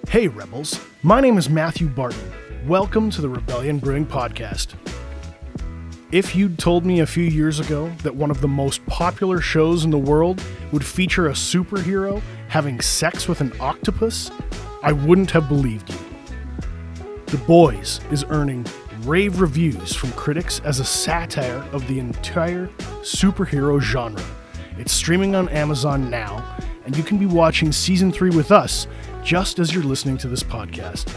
Hey Rebels, my name is Matthew Barton. Welcome to the Rebellion Brewing Podcast. If you'd told me a few years ago that one of the most popular shows in the world would feature a superhero having sex with an octopus, I wouldn't have believed you. The Boys is earning rave reviews from critics as a satire of the entire superhero genre. It's streaming on Amazon now, and you can be watching Season 3 with us just as you're listening to this podcast.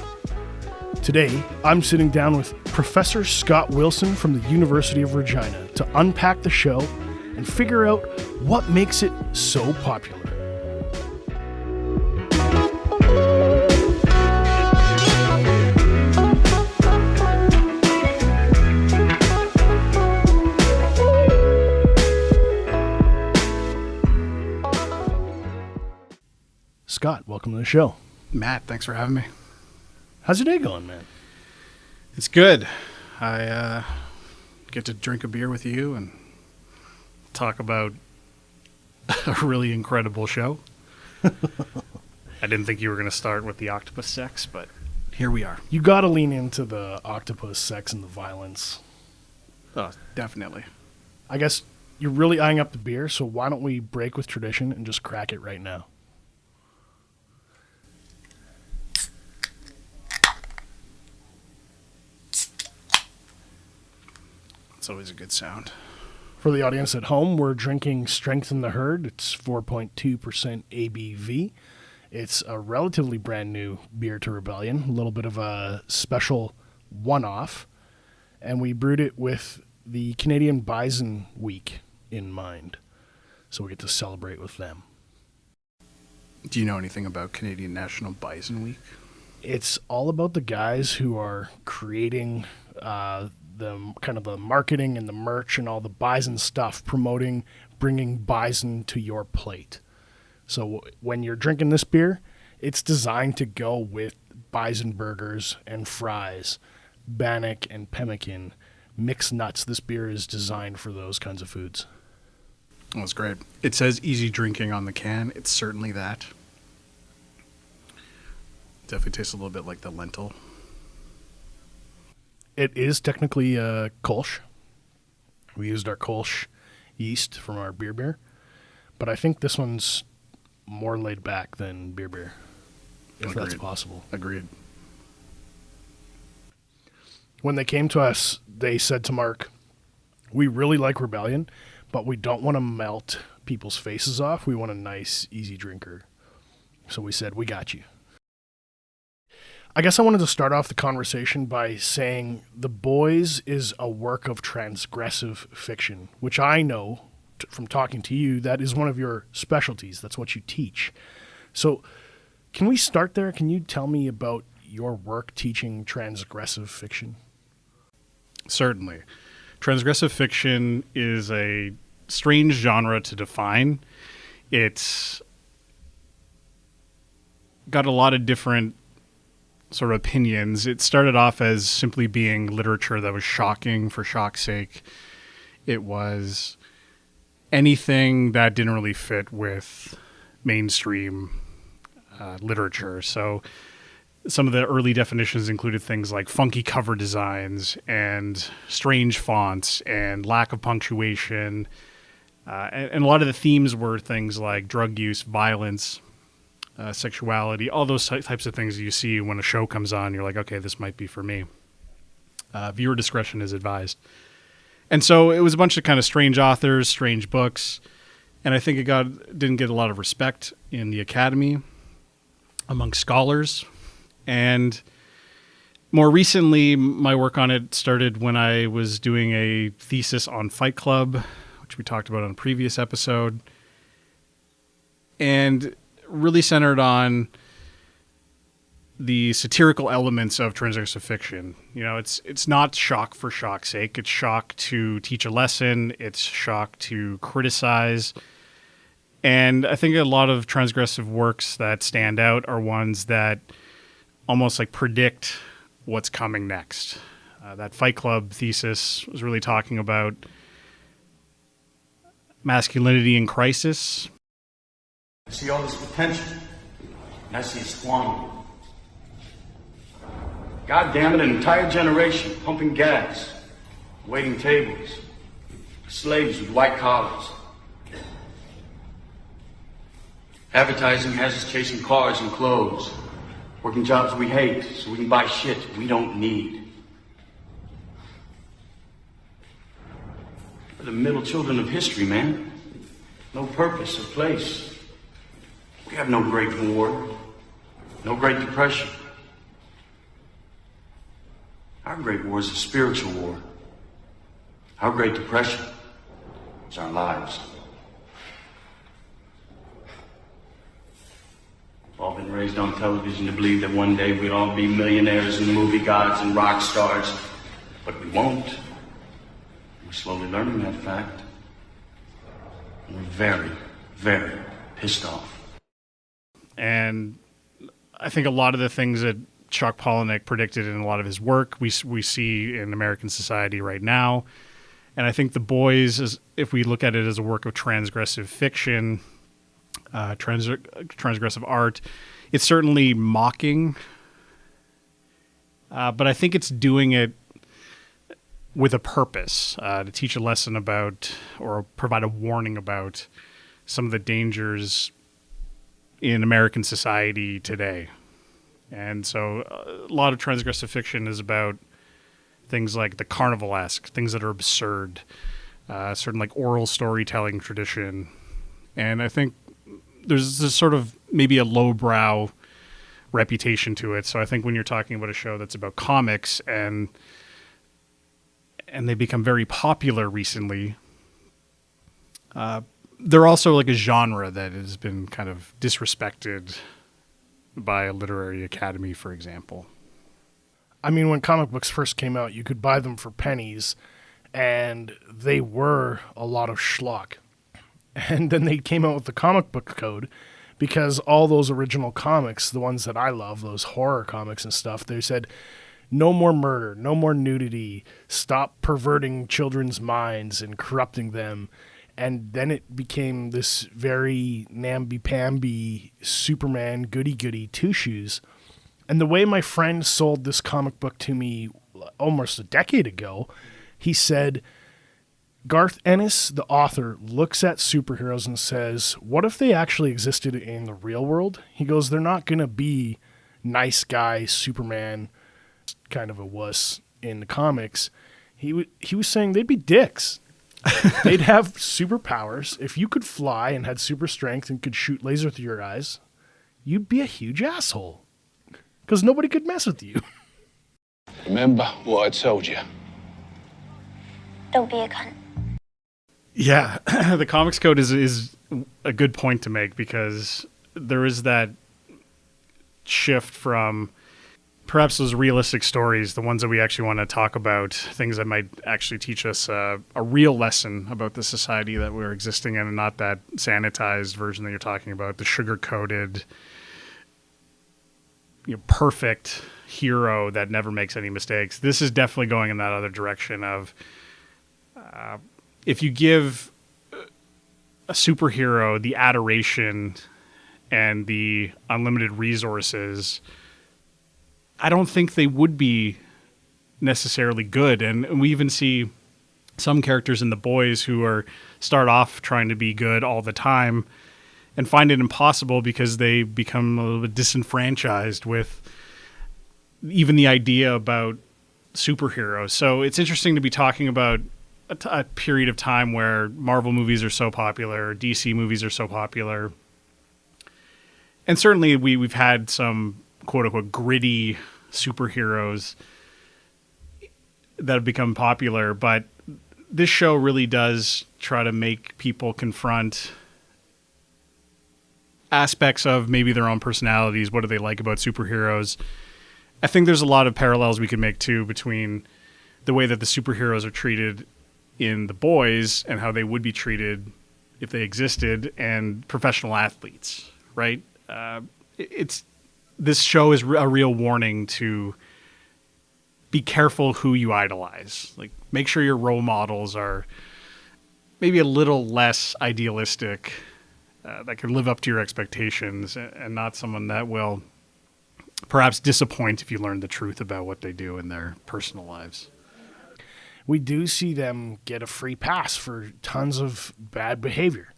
Today, I'm sitting down with Professor Scott Wilson from the University of Regina to unpack the show and figure out what makes it so popular. Scott, welcome to the show. Matt, thanks for having me. How's your day going, man? It's good. I get to drink a beer with you and talk about a really incredible show. I didn't think you were going to start with the octopus sex, but here we are. You got to lean into the octopus sex and the violence. Oh, definitely. I guess you're really eyeing up the beer, so why don't we break with tradition and just crack it right now? It's always a good sound. For the audience at home, we're drinking Strengthen the Herd. It's 4.2% ABV. It's a relatively brand new beer to Rebellion, a little bit of a special one-off, and we brewed it with the Canadian Bison Week in mind, so we get to celebrate with them. Do you know anything about Canadian National Bison Week? It's all about the guys who are creating the kind of the marketing and the merch and all the bison stuff, promoting bringing bison to your plate. So when you're drinking this beer, it's designed to go with bison burgers and fries, bannock and pemmican, mixed nuts. This beer is designed for those kinds of foods. Well, that's great. It says easy drinking on the can. It's certainly that. Definitely tastes a little bit like the lentil. It is technically Kolsch. We used our Kolsch yeast from our beer, but I think this one's more laid back than beer, if that's possible. Agreed. When they came to us, they said to Mark, we really like Rebellion, but we don't want to melt people's faces off. We want a nice, easy drinker. So we said, we got you. I guess I wanted to start off the conversation by saying The Boys is a work of transgressive fiction, which I know from talking to you, that is one of your specialties. That's what you teach. So can we start there? Can you tell me about your work teaching transgressive fiction? Certainly. Transgressive fiction is a strange genre to define. It's got a lot of different sort of opinions. It started off as simply being literature that was shocking for shock's sake. It was anything that didn't really fit with mainstream literature. So some of the early definitions included things like funky cover designs and strange fonts and lack of punctuation. And a lot of the themes were things like drug use, violence, sexuality, all those types of things you see when a show comes on. You're like, okay, this might be for me. Viewer discretion is advised. And so it was a bunch of kind of strange authors, strange books, and I think it didn't get a lot of respect in the academy among scholars. And more recently, my work on it started when I was doing a thesis on Fight Club, which we talked about on a previous episode, and really centered on the satirical elements of transgressive fiction. You know, it's not shock for shock's sake. It's shock to teach a lesson. It's shock to criticize. And I think a lot of transgressive works that stand out are ones that almost like predict what's coming next. That Fight Club thesis was really talking about masculinity in crisis. I see all this potential, and I see it squandered. God damn it, an entire generation pumping gas, waiting tables, slaves with white collars. Advertising has us chasing cars and clothes, working jobs we hate so we can buy shit we don't need. We're the middle children of history, man. No purpose or place. We have no Great War, no Great Depression. Our Great War is a spiritual war. Our Great Depression is our lives. We've all been raised on television to believe that one day we'd all be millionaires and movie gods and rock stars, but we won't. We're slowly learning that fact. And we're very, very pissed off. And I think a lot of the things that Chuck Palahniuk predicted in a lot of his work, we see in American society right now. And I think The Boys, is, if we look at it as a work of transgressive fiction, transgressive art, it's certainly mocking. But I think it's doing it with a purpose, to teach a lesson about or provide a warning about some of the dangers in American society today. And so a lot of transgressive fiction is about things like the carnivalesque, things that are absurd, certain like oral storytelling tradition. And I think there's this sort of maybe a lowbrow reputation to it. So I think when you're talking about a show that's about comics and they become very popular recently, they're also like a genre that has been kind of disrespected by a literary academy, for example. I mean, when comic books first came out, you could buy them for pennies, and they were a lot of schlock. And then they came out with the comic book code, because all those original comics, the ones that I love, those horror comics and stuff, they said, no more murder, no more nudity, stop perverting children's minds and corrupting them. And then it became this very namby-pamby Superman goody-goody two-shoes. And the way my friend sold this comic book to me almost a decade ago, he said, Garth Ennis, the author, looks at superheroes and says, what if they actually existed in the real world? He goes, they're not going to be nice guy Superman, kind of a wuss in the comics. He was saying they'd be dicks. They'd have superpowers. If you could fly and had super strength and could shoot laser through your eyes, you'd be a huge asshole. Because nobody could mess with you. Remember what I told you. Don't be a cunt. Yeah, the comics code is a good point to make, because there is that shift from perhaps those realistic stories, the ones that we actually want to talk about, things that might actually teach us a real lesson about the society that we're existing in, and not that sanitized version that you're talking about, the sugar-coated, perfect hero that never makes any mistakes. This is definitely going in that other direction of if you give a superhero the adoration and the unlimited resources, I don't think they would be necessarily good. And we even see some characters in The Boys who start off trying to be good all the time and find it impossible because they become a little bit disenfranchised with even the idea about superheroes. So it's interesting to be talking about a period of time where Marvel movies are so popular, DC movies are so popular. And certainly we've had some quote-unquote gritty superheroes that have become popular, but this show really does try to make people confront aspects of maybe their own personalities. What do they like about superheroes? I think there's a lot of parallels we can make too between the way that the superheroes are treated in The Boys and how they would be treated if they existed, and professional athletes, right? This show is a real warning to be careful who you idolize. Like, make sure your role models are maybe a little less idealistic, that can live up to your expectations, and not someone that will perhaps disappoint if you learn the truth about what they do in their personal lives. We do see them get a free pass for tons of bad behavior,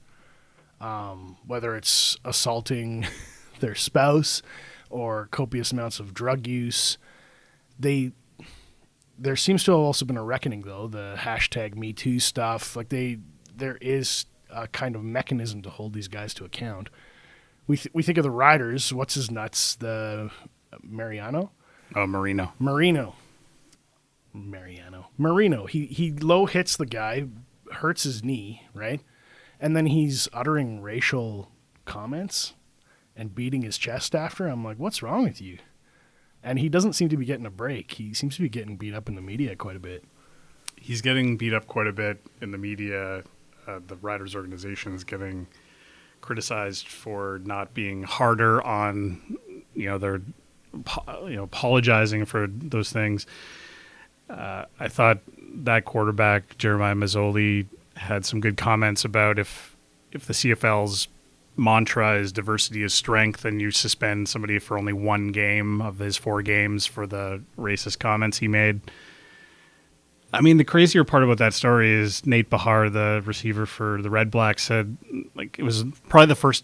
whether it's assaulting their spouse or copious amounts of drug use. There seems to have also been a reckoning, though, the hashtag #MeToo stuff. Like there is a kind of mechanism to hold these guys to account. We think of the riders. What's his nuts? The Mariano? Oh, Marino. Marino. He low hits the guy, hurts his knee, right? And then he's uttering racial comments and beating his chest after. I'm like, what's wrong with you? And he doesn't seem to be getting a break. He seems to be getting beat up in the media quite a bit. He's getting beat up quite a bit in the media. The Riders organization is getting criticized for not being harder on, their, apologizing for those things. I thought that quarterback, Jeremiah Mazzoli, had some good comments about if the CFL's mantra is diversity is strength, and you suspend somebody for only one game of his 4 games for the racist comments he made. I mean, the crazier part about that story is Nate Bahar, the receiver for the Red Blacks, said it was probably the first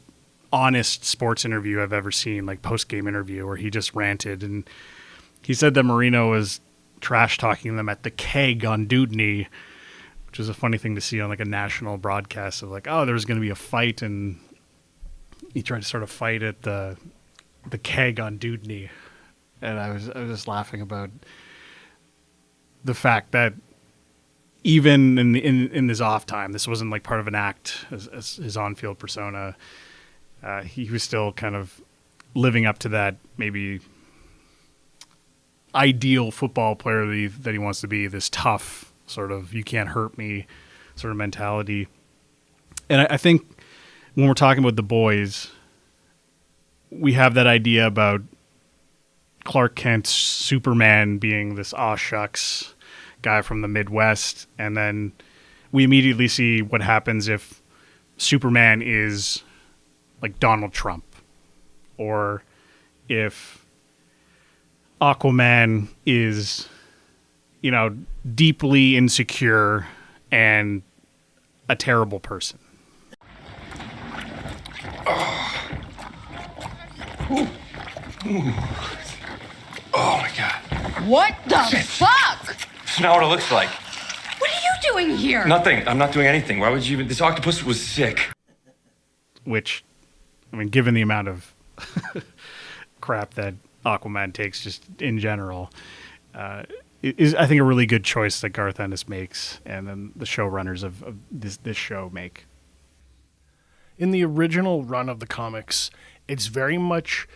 honest sports interview I've ever seen, post-game interview, where he just ranted. And he said that Marino was trash-talking them at the keg on Dudney, which is a funny thing to see on a national broadcast of there's going to be a fight, and he tried to sort of fight at the keg on Dudney. And I was just laughing about the fact that even in his off time, this wasn't part of an act as his on-field persona. He was still kind of living up to that maybe ideal football player that he wants to be, this tough sort of you can't hurt me sort of mentality. And I think when we're talking about the boys, we have that idea about Clark Kent's Superman being this aw shucks guy from the Midwest, and then we immediately see what happens if Superman is Donald Trump, or if Aquaman is, deeply insecure and a terrible person. Oh my God. What the fuck? It's not what it looks like. What are you doing here? Nothing. I'm not doing anything. Why would you even... This octopus was sick. Which, given the amount of crap that Aquaman takes just in general, is, I think, a really good choice that Garth Ennis makes, and then the showrunners of this show make. In the original run of the comics, it's very much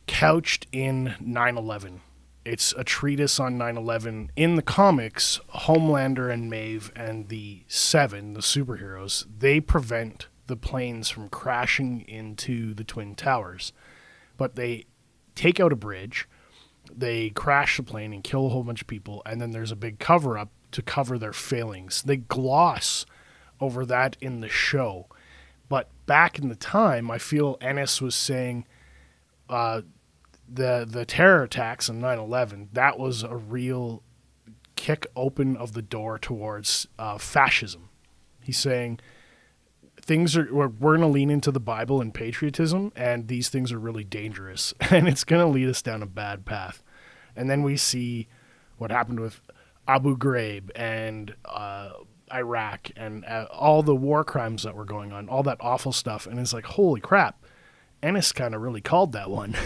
couched in 9/11. It's a treatise on 9/11. In the comics, Homelander and Maeve and the Seven, the superheroes, they prevent the planes from crashing into the Twin Towers. But they take out a bridge, they crash the plane and kill a whole bunch of people, and then there's a big cover-up to cover their failings. They gloss over that in the show. But back in the time, I feel Ennis was saying the terror attacks on 9/11, that was a real kick open of the door towards fascism. He's saying we're going to lean into the Bible and patriotism, and these things are really dangerous, and it's going to lead us down a bad path. And then we see what happened with Abu Ghraib and Iraq and all the war crimes that were going on, all that awful stuff. And it's like, holy crap, Ennis kind of really called that one.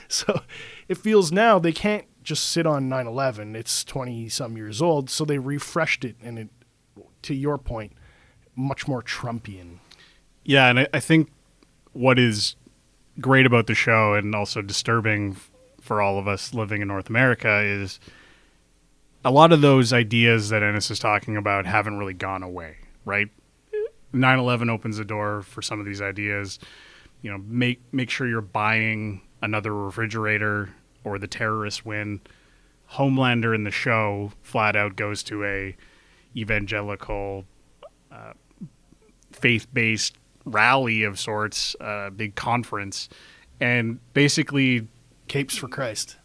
So it feels now they can't just sit on 9/11. It's 20-some years old, so they refreshed it, and it, to your point, much more Trumpian. Yeah, and I think what is great about the show, and also disturbing for all of us living in North America, is a lot of those ideas that Ennis is talking about haven't really gone away, right? 9/11 opens the door for some of these ideas. Make sure you're buying another refrigerator or the terrorists win. Homelander in the show flat out goes to a evangelical faith-based rally of sorts, big conference, and basically Capes for Christ.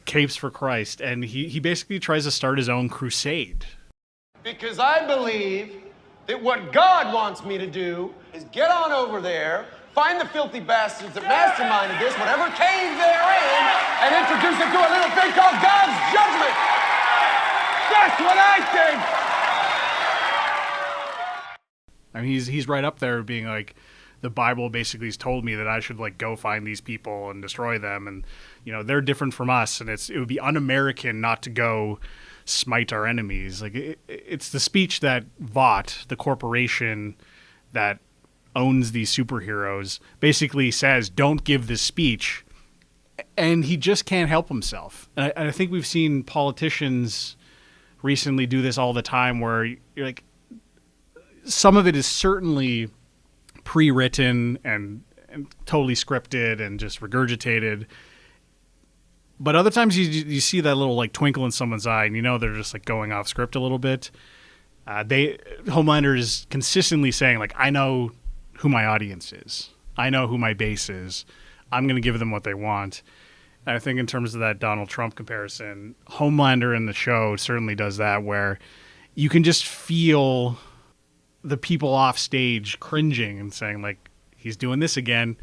Capes for Christ. And he basically tries to start his own crusade. Because I believe that what God wants me to do is get on over there, find the filthy bastards that masterminded this, whatever cave they're in, and introduce them to a little thing called God's judgment. That's what I think. I mean, he's right up there being like, the Bible basically has told me that I should like go find these people and destroy them, and they're different from us, and it would be un-American not to go smite our enemies. Like it's the speech that Vought, the corporation that owns these superheroes, basically says, don't give this speech, and he just can't help himself. And I think we've seen politicians recently do this all the time, where you're like, some of it is certainly pre-written and totally scripted and just regurgitated, but other times you see that little like twinkle in someone's eye, and they're just like going off script a little bit. Homelander is consistently saying like, I know who my audience is, I know who my base is, I'm going to give them what they want. And I think in terms of that Donald Trump comparison, Homelander in the show certainly does that, where you can just feel the people off stage cringing and saying like, he's doing this again,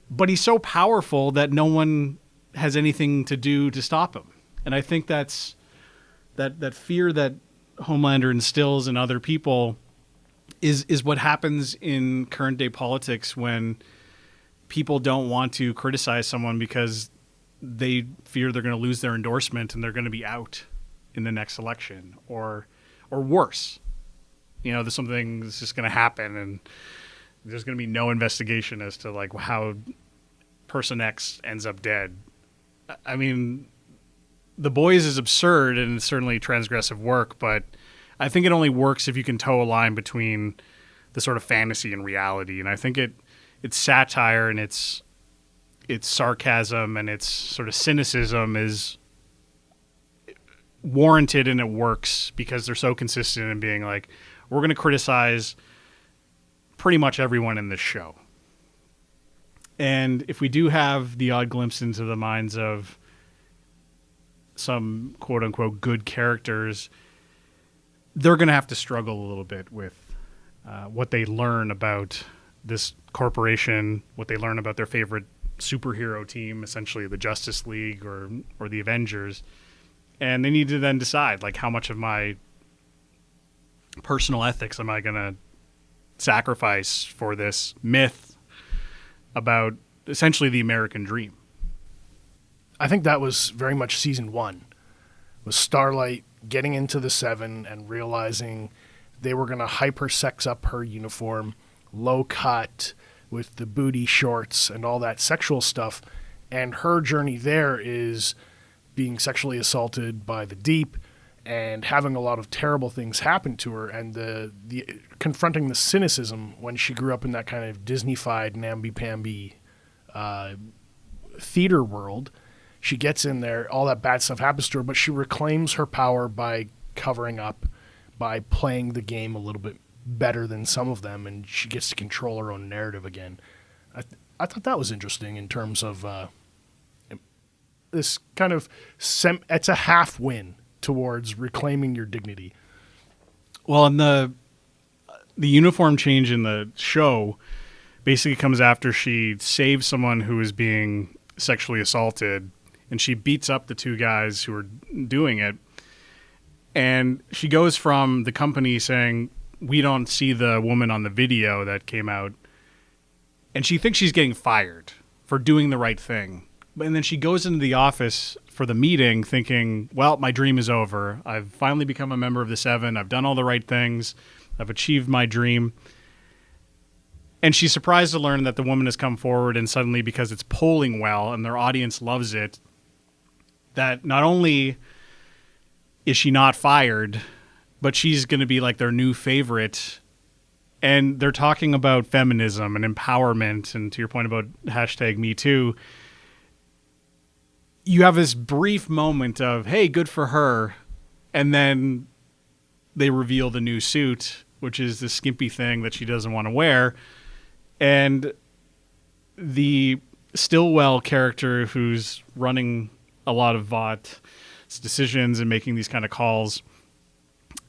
but he's so powerful that no one has anything to do to stop him. And I think that's that fear that Homelander instills in other people is what happens in current day politics when people don't want to criticize someone because they fear they're going to lose their endorsement and they're going to be out in the next election, or worse. There's something that's just going to happen, and there's going to be no investigation as to like how person X ends up dead. I mean, The Boys is absurd and it's certainly transgressive work, but I think it only works if you can toe a line between the sort of fantasy and reality. And I think it's satire and its sarcasm and its sort of cynicism is warranted, and it works because they're so consistent in being like, we're going to criticize pretty much everyone in this show. And if we do have the odd glimpse into the minds of some quote-unquote good characters, they're going to have to struggle a little bit with what they learn about this corporation, what they learn about their favorite superhero team, essentially the Justice League or the Avengers. And they need to then decide, like, how much of my personal ethics am I going to sacrifice for this myth about essentially the American dream. I think that was very much season 1, was Starlight getting into the Seven and realizing they were going to hyper sex up her uniform, low cut with the booty shorts and all that sexual stuff. And her journey there is being sexually assaulted by the Deep and having a lot of terrible things happen to her, and the confronting the cynicism when she grew up in that kind of Disney-fied namby-pamby theater world. She gets in there, all that bad stuff happens to her, but she reclaims her power by covering up, by playing the game a little bit better than some of them, and she gets to control her own narrative again. I thought that was interesting in terms of this kind of it's a half win towards reclaiming your dignity. Well, and the uniform change in the show basically comes after she saves someone who is being sexually assaulted, and she beats up the two guys who are doing it. And she goes from the company saying, we don't see the woman on the video that came out, and she thinks she's getting fired for doing the right thing. And then she goes into the office for the meeting thinking, well, my dream is over. I've finally become a member of the Seven. I've done all the right things. I've achieved my dream. And she's surprised to learn that the woman has come forward, and suddenly, because it's polling well and their audience loves it, that not only is she not fired, but she's going to be like their new favorite. And they're talking about feminism and empowerment. And to your point about #MeToo, you have this brief moment of, hey, good for her. And then they reveal the new suit, which is the skimpy thing that she doesn't want to wear. And the Stillwell character who's running a lot of Vought's decisions and making these kind of calls,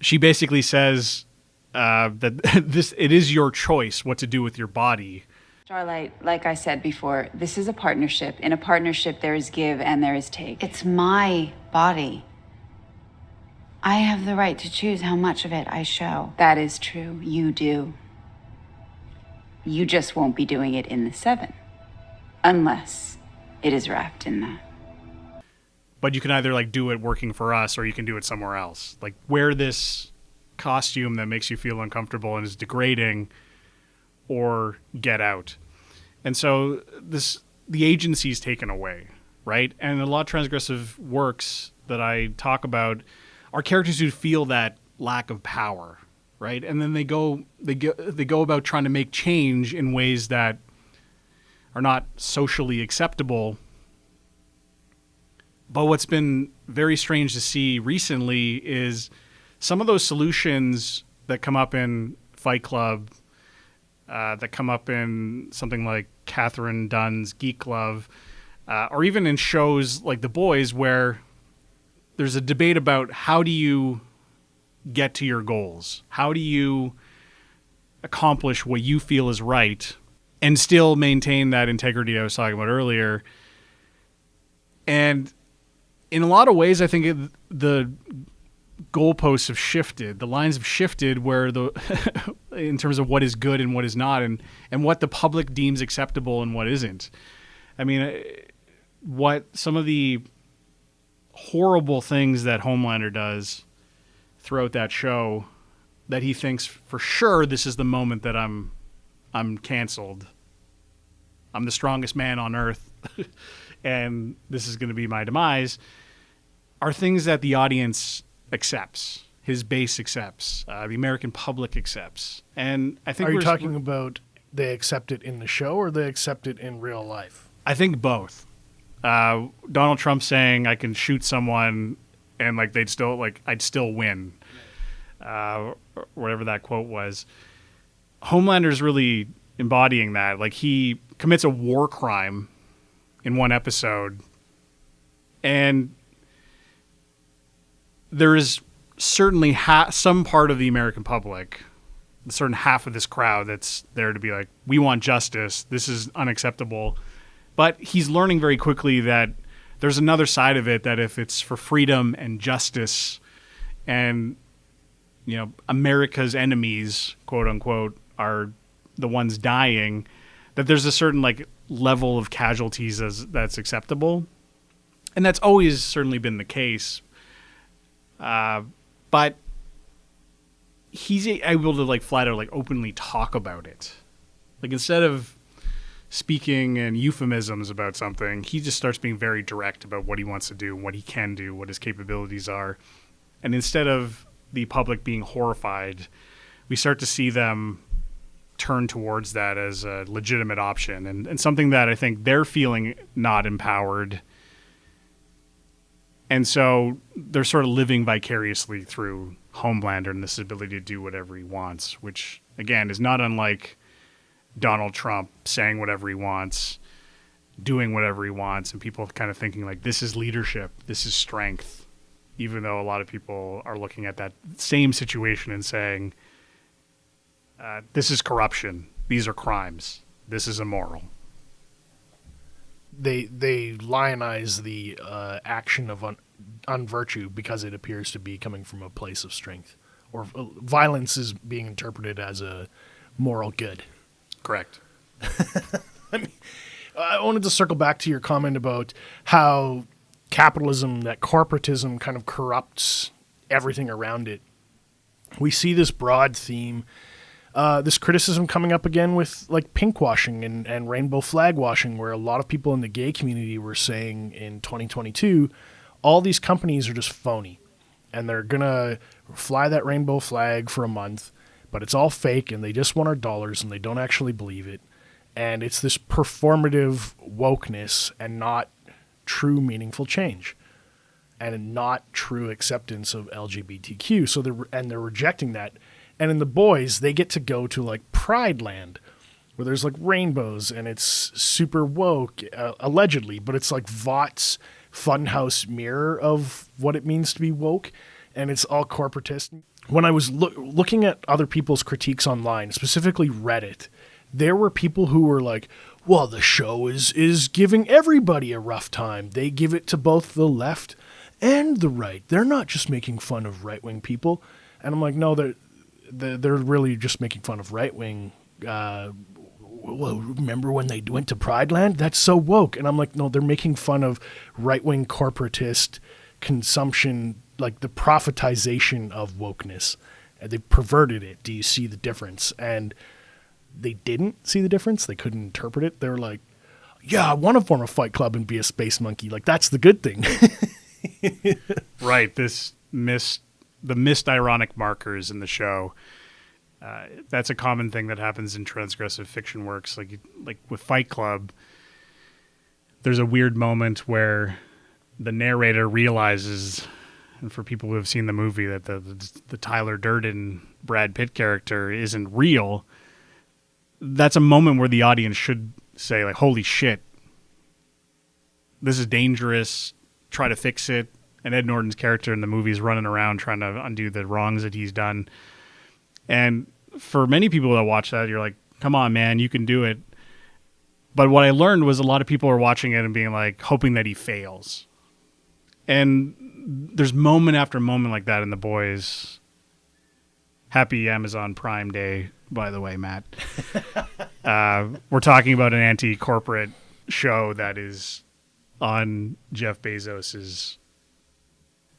she basically says that it is your choice what to do with your body. Starlight, like I said before, this is a partnership. In a partnership, there is give and there is take. It's my body. I have the right to choose how much of it I show. That is true. You do. You just won't be doing it in the 7. Unless it is wrapped in that. But you can either like do it working for us or you can do it somewhere else. Like wear this costume that makes you feel uncomfortable and is degrading, or get out. And so the agency is taken away, right? And a lot of transgressive works that I talk about are characters who feel that lack of power, right? And then they go about trying to make change in ways that are not socially acceptable. But what's been very strange to see recently is some of those solutions that come up in Fight Club, that come up in something like Catherine Dunn's Geek Glove, or even in shows like The Boys, where there's a debate about how do you get to your goals? How do you accomplish what you feel is right and still maintain that integrity I was talking about earlier? And in a lot of ways, I think the goalposts have shifted. The lines have shifted where in terms of what is good and what is not, and what the public deems acceptable and what isn't. I mean, what some of the horrible things that Homelander does throughout that show, that he thinks for sure this is the moment that I'm canceled. I'm the strongest man on earth and this is going to be my demise, are things that the audience accepts. His base accepts. The American public accepts. And I think are you talking about they accept it in the show or they accept it in real life? I think both. Donald Trump saying I can shoot someone and like I'd still win. Whatever that quote was. Homelander's really embodying that. Like he commits a war crime in one episode, and there is certainly some part of the American public, a certain half of this crowd that's there to be like, we want justice. This is unacceptable. But he's learning very quickly that there's another side of it, that if it's for freedom and justice and, you know, America's enemies, quote unquote, are the ones dying, that there's a certain like level of casualties that's acceptable. And that's always certainly been the case. But he's able to like flat out like openly talk about it. Like instead of speaking in euphemisms about something, he just starts being very direct about what he wants to do, what he can do, what his capabilities are. And instead of the public being horrified, we start to see them turn towards that as a legitimate option and something that I think they're feeling not empowered. And so they're sort of living vicariously through Homelander and this ability to do whatever he wants, which, again, is not unlike Donald Trump saying whatever he wants, doing whatever he wants, and people kind of thinking like, this is leadership, this is strength, even though a lot of people are looking at that same situation and saying, this is corruption, these are crimes, this is immoral. They lionize the action of unvirtue because it appears to be coming from a place of strength, or violence is being interpreted as a moral good. Correct. I wanted to circle back to your comment about how capitalism, that corporatism kind of corrupts everything around it. We see this broad theme, this criticism coming up again with like pinkwashing and rainbow flag washing, where a lot of people in the gay community were saying in 2022, all these companies are just phony and they're going to fly that rainbow flag for a month, but it's all fake and they just want our dollars and they don't actually believe it. And it's this performative wokeness and not true meaningful change and not true acceptance of LGBTQ. So they're rejecting that. And in The Boys, they get to go to like Pride Land, where there's like rainbows and it's super woke, allegedly, but it's like Vought's funhouse mirror of what it means to be woke, and it's all corporatist. When I was looking at other people's critiques online, specifically Reddit, there were people who were like, well, the show is giving everybody a rough time. They give it to both the left and the right. They're not just making fun of right-wing people. And I'm like, no, they're really just making fun of right-wing. Well, remember when they went to Pride Land? That's so woke. And I'm like, no, they're making fun of right-wing corporatist consumption, like the profitization of wokeness. And they perverted it. Do you see the difference? And they didn't see the difference. They couldn't interpret it. They were like, yeah, I want to form a fight club and be a space monkey. Like, that's the good thing. Right. The missed ironic markers in the show. That's a common thing that happens in transgressive fiction works. Like with Fight Club, there's a weird moment where the narrator realizes, and for people who have seen the movie, that the Tyler Durden Brad Pitt character isn't real. That's a moment where the audience should say, like, holy shit, this is dangerous, try to fix it. And Ed Norton's character in the movie is running around trying to undo the wrongs that he's done. And for many people that watch that, you're like, come on, man, you can do it. But what I learned was a lot of people are watching it and being like, hoping that he fails. And there's moment after moment like that in The Boys. Happy Amazon Prime Day, by the way, Matt. We're talking about an anti-corporate show that is on Jeff Bezos's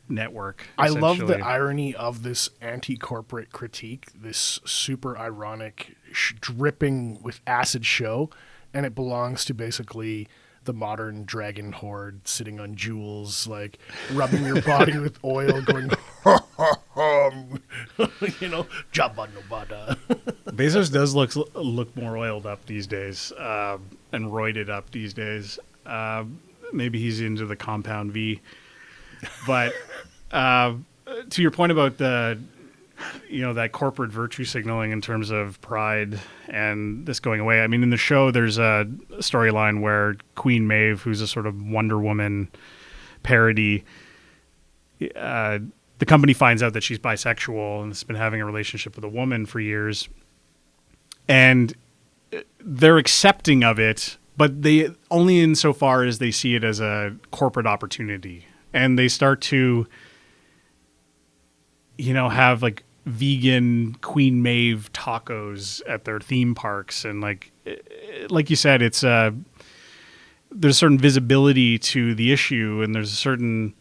network. I love the irony of this anti-corporate critique, this super ironic, dripping with acid show, and it belongs to basically the modern dragon horde sitting on jewels, like rubbing your body with oil, going, you know, Jabba Nobada. Bezos does look more oiled up these days, and roided up these days. Maybe he's into the compound V. But to your point about that corporate virtue signaling in terms of pride and this going away, I mean, in the show, there's a storyline where Queen Maeve, who's a sort of Wonder Woman parody, the company finds out that she's bisexual and has been having a relationship with a woman for years. And they're accepting of it, but they only insofar as they see it as a corporate opportunity. And they start to, have like vegan Queen Maeve tacos at their theme parks. And like you said, it's there's a certain visibility to the issue, and there's a certain,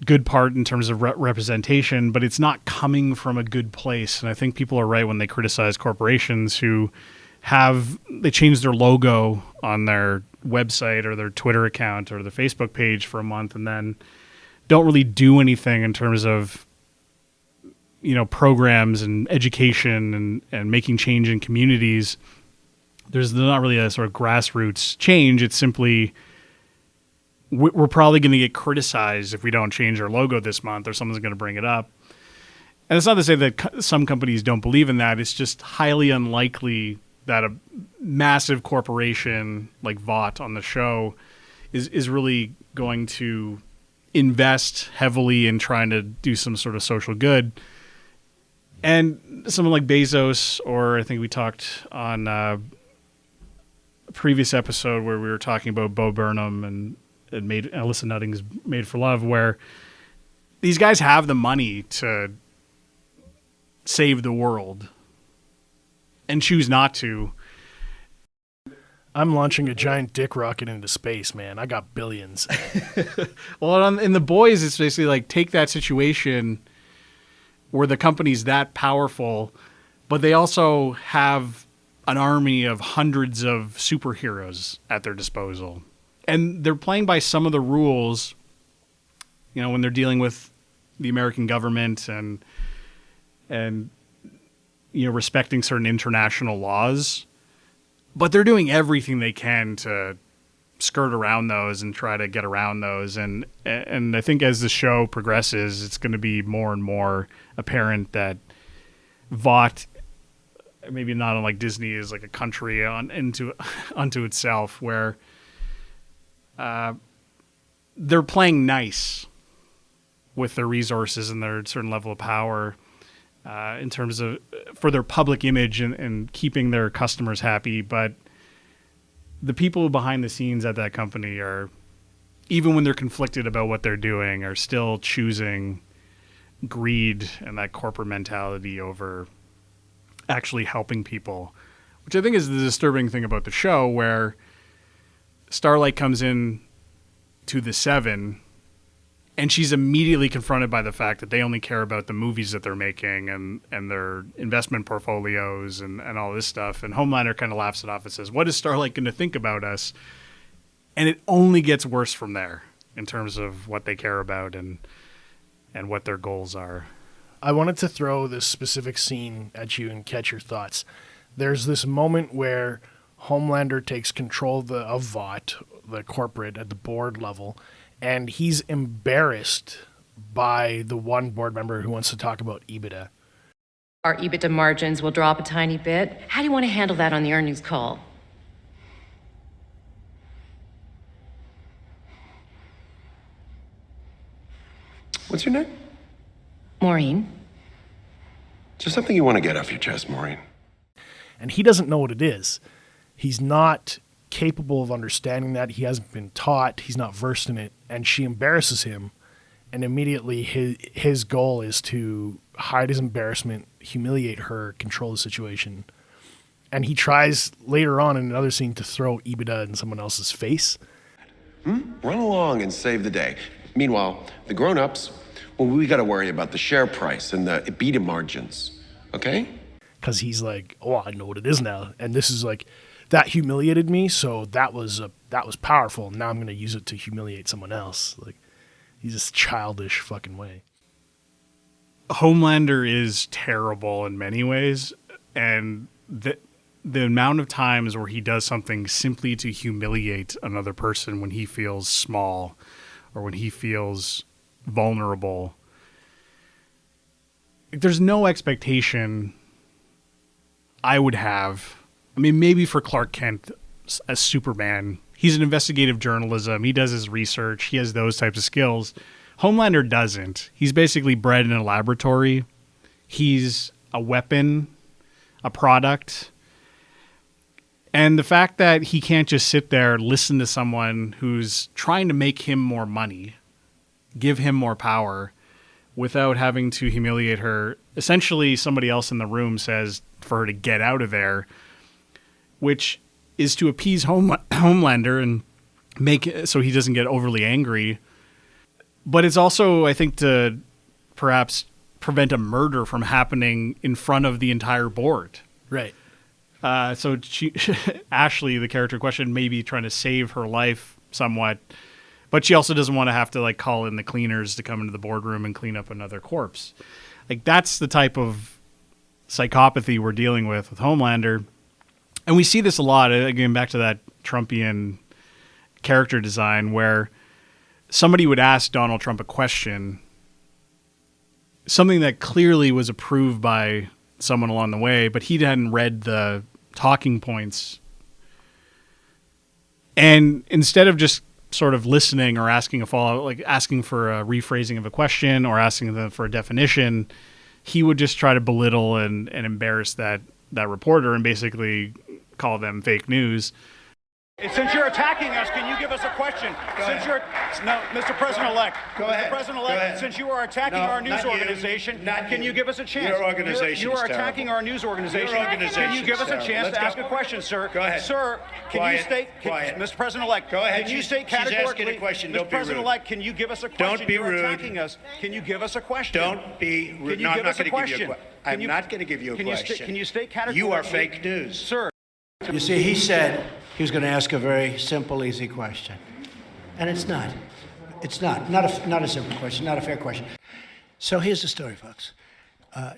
good part in terms of representation, but it's not coming from a good place. And I think people are right when they criticize corporations who they change their logo on their website or their Twitter account or their Facebook page for a month and then don't really do anything in terms of, programs and education and making change in communities. There's not really a sort of grassroots change. It's simply, we're probably going to get criticized if we don't change our logo this month, or someone's going to bring it up. And it's not to say that some companies don't believe in that. It's just highly unlikely that a massive corporation like Vought on the show is really going to invest heavily in trying to do some sort of social good. And someone like Bezos, or I think we talked on a previous episode where we were talking about Bo Burnham and Alyssa Nutting's Made for Love, where these guys have the money to save the world and choose not to. I'm launching a giant dick rocket into space, man. I got billions. Well, in The Boys, it's basically like, take that situation where the company's that powerful, but they also have an army of hundreds of superheroes at their disposal. And they're playing by some of the rules, when they're dealing with the American government and respecting certain international laws. But they're doing everything they can to skirt around those and try to get around those. And I think as the show progresses, it's going to be more and more apparent that Vought maybe not unlike Disney is like a country unto itself, where they're playing nice with their resources and their certain level of power in terms of for their public image and keeping their customers happy. But the people behind the scenes at that company are, even when they're conflicted about what they're doing, are still choosing greed and that corporate mentality over actually helping people, which I think is the disturbing thing about the show, where Starlight comes in to the Seven and she's immediately confronted by the fact that they only care about the movies that they're making and their investment portfolios and all this stuff. And Homelander kind of laughs it off and says, what is Starlight going to think about us? And it only gets worse from there in terms of what they care about and what their goals are. I wanted to throw this specific scene at you and catch your thoughts. There's this moment where Homelander takes control of Vought, the corporate, at the board level, and he's embarrassed by the one board member who wants to talk about EBITDA. Our EBITDA margins will drop a tiny bit. How do you want to handle that on the earnings call? What's your name? Maureen. Is there something you want to get off your chest, Maureen? And he doesn't know what it is. He's not capable of understanding that. He hasn't been taught. He's not versed in it. And she embarrasses him. And immediately his goal is to hide his embarrassment, humiliate her, control the situation. And he tries later on in another scene to throw EBITDA in someone else's face. Run along and save the day. Meanwhile, the grown-ups, well, we got to worry about the share price and the EBITDA margins, okay? Because he's like, oh, I know what it is now. And this is like, that humiliated me, so that was powerful. Now I'm going to use it to humiliate someone else. Like, he's this childish fucking way. Homelander is terrible in many ways, and the amount of times where he does something simply to humiliate another person when he feels small or when he feels vulnerable, there's no expectation I would have. I mean, maybe for Clark Kent as Superman, he's an investigative journalism. He does his research. He has those types of skills. Homelander doesn't. He's basically bred in a laboratory. He's a weapon, a product. And the fact that he can't just sit there, listen to someone who's trying to make him more money, give him more power, without having to humiliate her. Essentially, somebody else in the room says for her to get out of there, which is to appease Homelander and make it so he doesn't get overly angry. But it's also, I think, to perhaps prevent a murder from happening in front of the entire board. Right. So Ashley, the character in question, may be trying to save her life somewhat, but she also doesn't want to have to like call in the cleaners to come into the boardroom and clean up another corpse. Like, that's the type of psychopathy we're dealing with Homelander. And we see this a lot, again, back to that Trumpian character design, where somebody would ask Donald Trump a question, something that clearly was approved by someone along the way, but he hadn't read the talking points. And instead of just sort of listening or asking a follow, like asking for a rephrasing of a question or asking them for a definition, he would just try to belittle and embarrass that reporter and basically call them fake news. Since you're attacking us, can you give us a question? Mr. President-elect. Go ahead. Mr. President-elect, since you are attacking our news organization, can you give us a chance? Your organization You are attacking our news organization. Can you give us a chance to ask a question, sir? Go ahead. Sir, can you state, Mr. President-elect, go ahead. Can you state She's categorically, asking a question. Mr. Don't be rude. President-elect, can you give us a question? Don't be You're rude. attacking us. Can you give us a question? Don't be rude. Can you give us a question? I'm not going to give you a question. Can you state categorically? You are fake news. Sir. You see, he said he was going to ask a very simple, easy question. And it's not. It's not. Not a simple question, not a fair question. So here's the story, folks.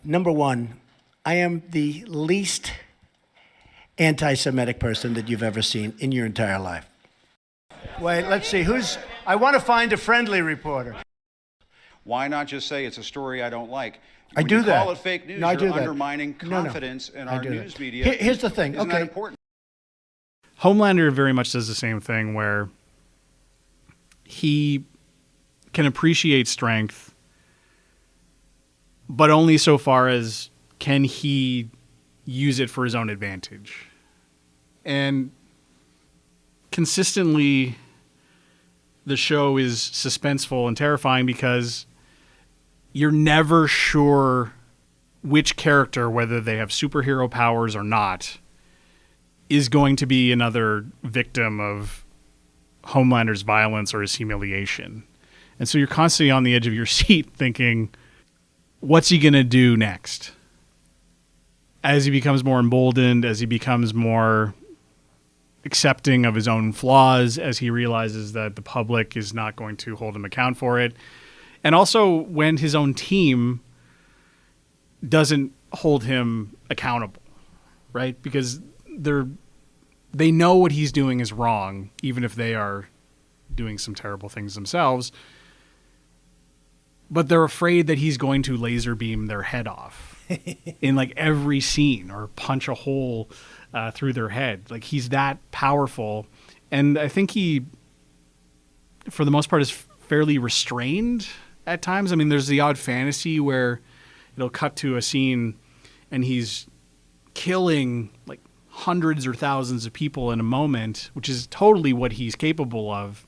Number one, I am the least anti-Semitic person that you've ever seen in your entire life. Wait, let's see. I want to find a friendly reporter. Why not just say it's a story I don't like? I When do you that. call it fake news, No, I do you're that. undermining No, no. confidence in I our do that. news media. Here's the thing. Isn't that Okay. important? Homelander very much does the same thing where he can appreciate strength, but only so far as can he use it for his own advantage. And consistently, the show is suspenseful and terrifying because you're never sure which character, whether they have superhero powers or not, is going to be another victim of Homelander's violence or his humiliation. And so you're constantly on the edge of your seat thinking, what's he going to do next? As he becomes more emboldened, as he becomes more accepting of his own flaws, as he realizes that the public is not going to hold him account for it. And also when his own team doesn't hold him accountable, right? Because they know what he's doing is wrong, even if they are doing some terrible things themselves. But they're afraid that he's going to laser beam their head off in like every scene or punch a hole through their head. Like he's that powerful. And I think he, for the most part, is fairly restrained at times. I mean, there's the odd fantasy where it'll cut to a scene and he's killing like hundreds or thousands of people in a moment, which is totally what he's capable of.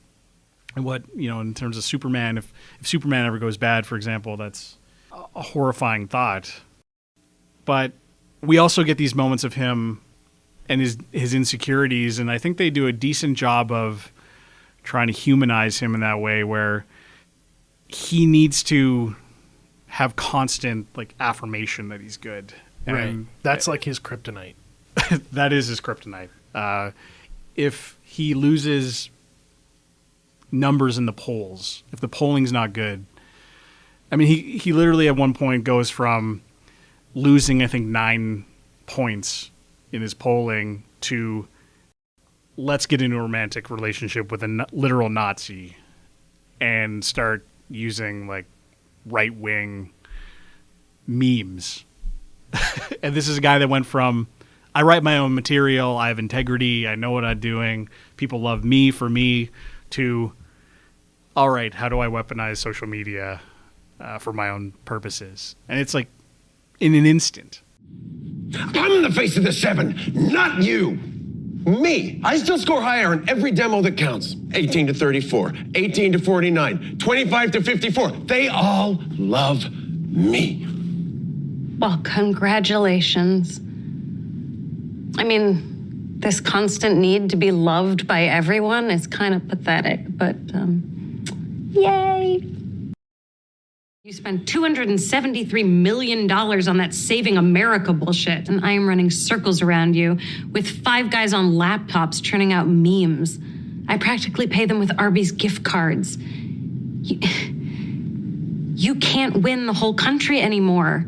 And what, in terms of Superman, if Superman ever goes bad, for example, that's a horrifying thought. But we also get these moments of him and his insecurities, and I think they do a decent job of trying to humanize him in that way where he needs to have constant like affirmation that he's good. Right. That's like his kryptonite. That is his kryptonite. If he loses numbers in the polls, if the polling's not good, I mean, he literally at one point goes from losing, I think, 9 points in his polling to let's get into a romantic relationship with a literal Nazi and start using like right-wing memes. And this is a guy that went from, I write my own material, I have integrity, I know what I'm doing, people love me for me, to, all right, how do I weaponize social media for my own purposes? And it's like in an instant. I'm the face of the 7, not you. Me. I still score higher in every demo that counts. 18 to 34, 18 to 49, 25 to 54. They all love me. Well, congratulations. I mean, this constant need to be loved by everyone is kind of pathetic, but yay. You spent $273 million on that Saving America bullshit, and I am running circles around you with 5 guys on laptops churning out memes. I practically pay them with Arby's gift cards. You can't win the whole country anymore.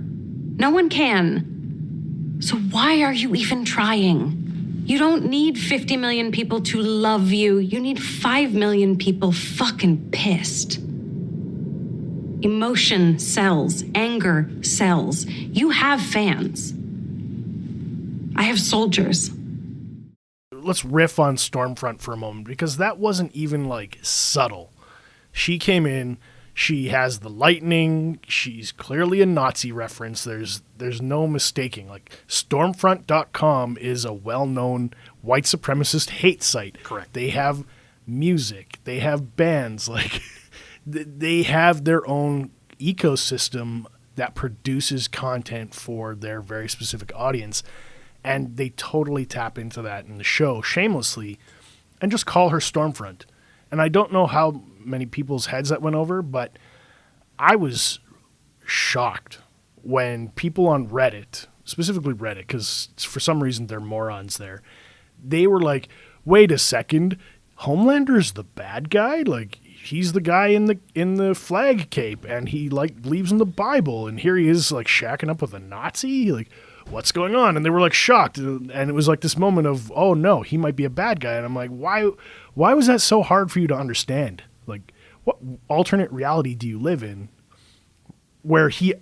No one can. So why are you even trying? You don't need 50 million people to love you. You need 5 million people fucking pissed. Emotion sells. Anger sells. You have fans. I have soldiers. Let's riff on Stormfront for a moment, because that wasn't even like subtle. She came in, she has the lightning, she's clearly a Nazi reference. There's no mistaking. Like, Stormfront.com is a well-known white supremacist hate site. Correct. They have music, they have bands, like they have their own ecosystem that produces content for their very specific audience, and they totally tap into that in the show shamelessly and just call her Stormfront. And I don't know how many people's heads that went over, but I was shocked when people on Reddit, specifically Reddit, because for some reason they're morons there, they were like, wait a second, Homelander's the bad guy? Like, he's the guy in the flag cape, and he like believes in the Bible, and here he is like shacking up with a Nazi? Like, what's going on? And they were like shocked, and it was like this moment of, oh no, he might be a bad guy. And I'm like, why was that so hard for you to understand? Like, what alternate reality do you live in where he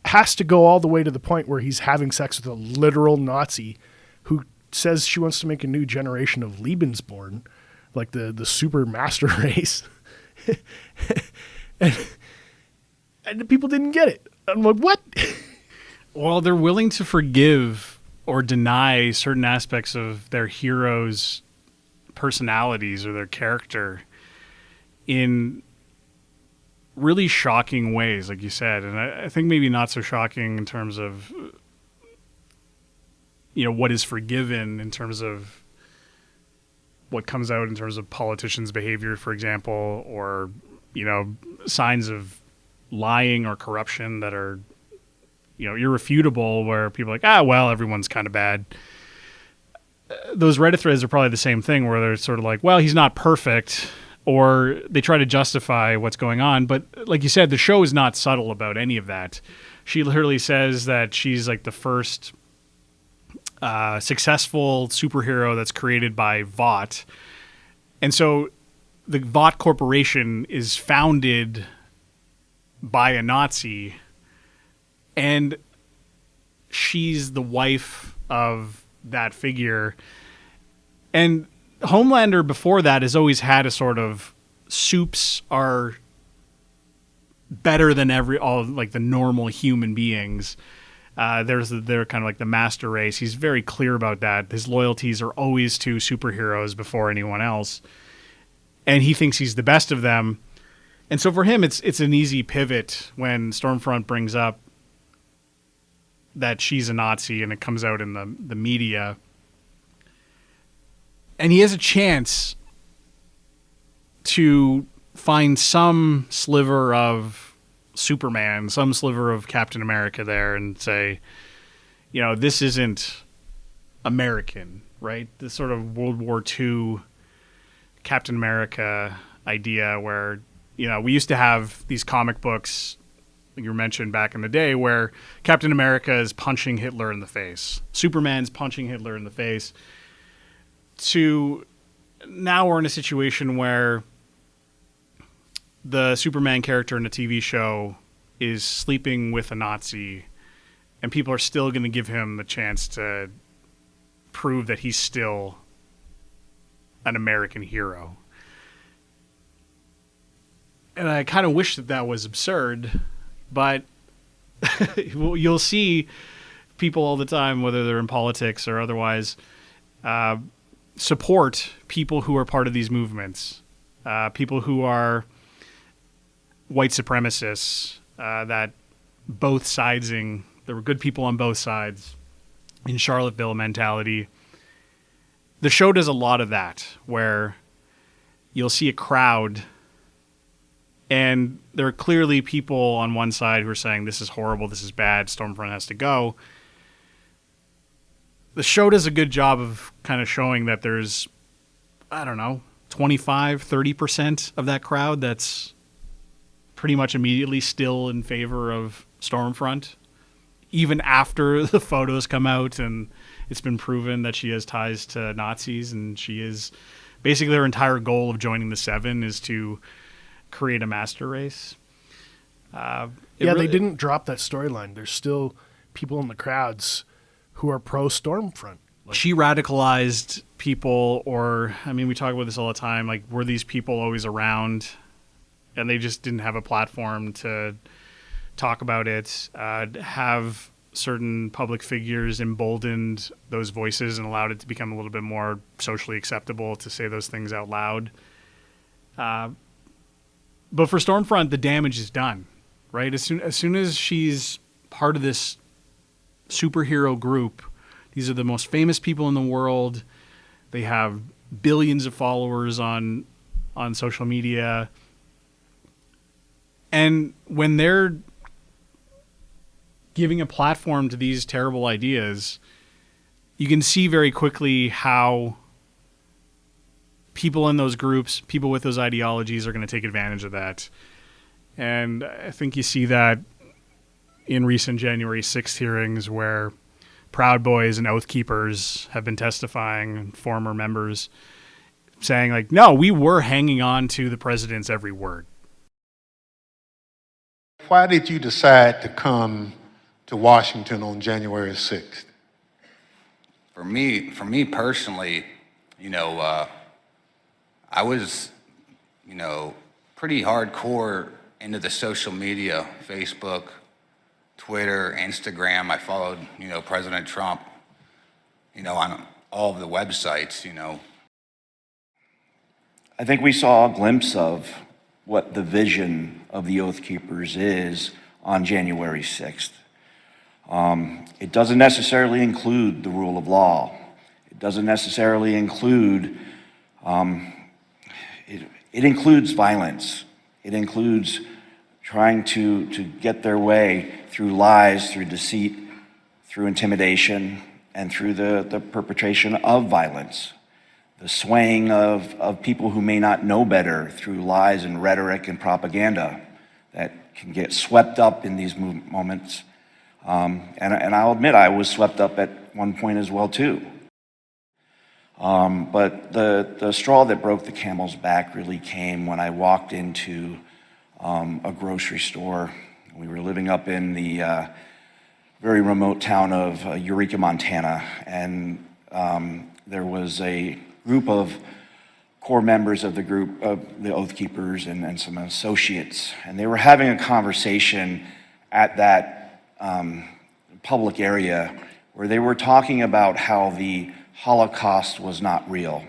has to go all the way to the point where he's having sex with a literal Nazi who says she wants to make a new generation of Lebensborn, like the super master race. and the people didn't get it. I'm like, what? Well, they're willing to forgive or deny certain aspects of their heroes' personalities or their character in really shocking ways, like you said. And I think maybe not so shocking in terms of, what is forgiven in terms of what comes out in terms of politicians' behavior, for example, or, signs of lying or corruption that are, irrefutable, where people are like, well, everyone's kind of bad. Those Reddit threads are probably the same thing, where they're sort of like, well, he's not perfect, or they try to justify what's going on. But like you said, the show is not subtle about any of that. She literally says that she's like the first successful superhero that's created by Vought. And so the Vought Corporation is founded by a Nazi, and she's the wife of that figure. And Homelander before that has always had a sort of supes are better than all like the normal human beings. They're kind of like the master race. He's very clear about that. His loyalties are always to superheroes before anyone else, and he thinks he's the best of them. And so for him, it's an easy pivot when Stormfront brings up that she's a Nazi and it comes out in the media. And he has a chance to find some sliver of Superman, some sliver of Captain America there and say, this isn't American, right? This sort of World War II Captain America idea where, we used to have these comic books, like you mentioned back in the day, where Captain America is punching Hitler in the face. Superman's punching Hitler in the face. To now we're in a situation where the Superman character in a TV show is sleeping with a Nazi, and people are still going to give him the chance to prove that he's still an American hero. And I kind of wish that was absurd, but you'll see people all the time, whether they're in politics or otherwise, support people who are part of these movements, people who are white supremacists, that both sidesing. There were good people on both sides in Charlottesville mentality. The show does a lot of that, where you'll see a crowd and there are clearly people on one side who are saying this is horrible, this is bad, Stormfront has to go. The show does a good job of kind of showing that there's, 25, 30% of that crowd that's pretty much immediately still in favor of Stormfront, even after the photos come out and it's been proven that she has ties to Nazis, and she is basically, her entire goal of joining the Seven is to create a master race. They didn't drop that storyline. There's still people in the crowds who are pro Stormfront. She radicalized people, we talk about this all the time, like, were these people always around and they just didn't have a platform to talk about it? Have certain public figures emboldened those voices and allowed it to become a little bit more socially acceptable to say those things out loud. But for Stormfront, the damage is done, right? As soon as she's part of this superhero group, these are the most famous people in the world. They have billions of followers on social media. And when they're giving a platform to these terrible ideas, you can see very quickly how people in those groups, people with those ideologies, are going to take advantage of that. And I think you see that in recent January 6th hearings, where Proud Boys and Oath Keepers have been testifying, former members saying, like, no, we were hanging on to the president's every word. why did you decide to come to Washington on January 6th? For me personally, I was, pretty hardcore into the social media, Facebook, Twitter, Instagram. I followed, President Trump, on all of the websites, I think we saw a glimpse of what the vision of the Oath Keepers is on January 6th. It doesn't necessarily include the rule of law. It doesn't necessarily include, it includes violence. It includes trying to get their way through lies, through deceit, through intimidation, and through the perpetration of violence. The swaying of people who may not know better through lies and rhetoric and propaganda that can get swept up in these moments. And I'll admit I was swept up at one point as well too. But the straw that broke the camel's back really came when I walked into a grocery store. We were living up in the very remote town of Eureka, Montana, and there was a group of core members of the group of the Oath Keepers and some associates, and they were having a conversation at that public area where they were talking about how the Holocaust was not real.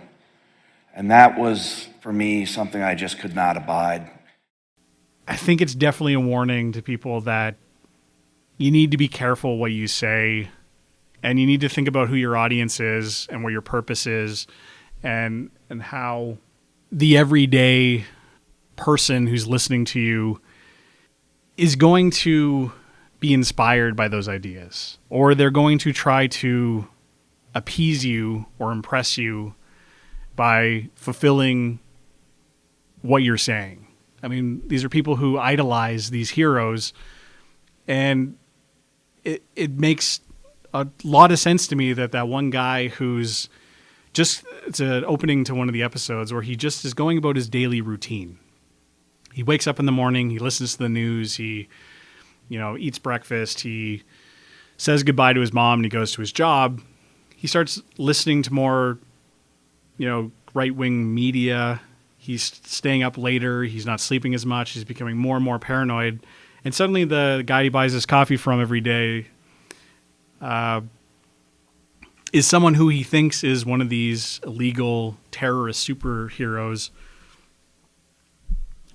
And that was, for me, something I just could not abide. I think it's definitely a warning to people that you need to be careful what you say, and you need to think about who your audience is and what your purpose is, and how the everyday person who's listening to you is going to be inspired by those ideas, or they're going to try to appease you or impress you by fulfilling what you're saying. I mean, these are people who idolize these heroes, and it makes a lot of sense to me that one guy who's just, it's an opening to one of the episodes where he just is going about his daily routine. He wakes up in the morning, he listens to the news, he, eats breakfast, he says goodbye to his mom, and he goes to his job. He starts listening to more, right-wing media. He's staying up later. He's not sleeping as much. He's becoming more and more paranoid. And suddenly the guy he buys his coffee from every day is someone who he thinks is one of these illegal terrorist superheroes,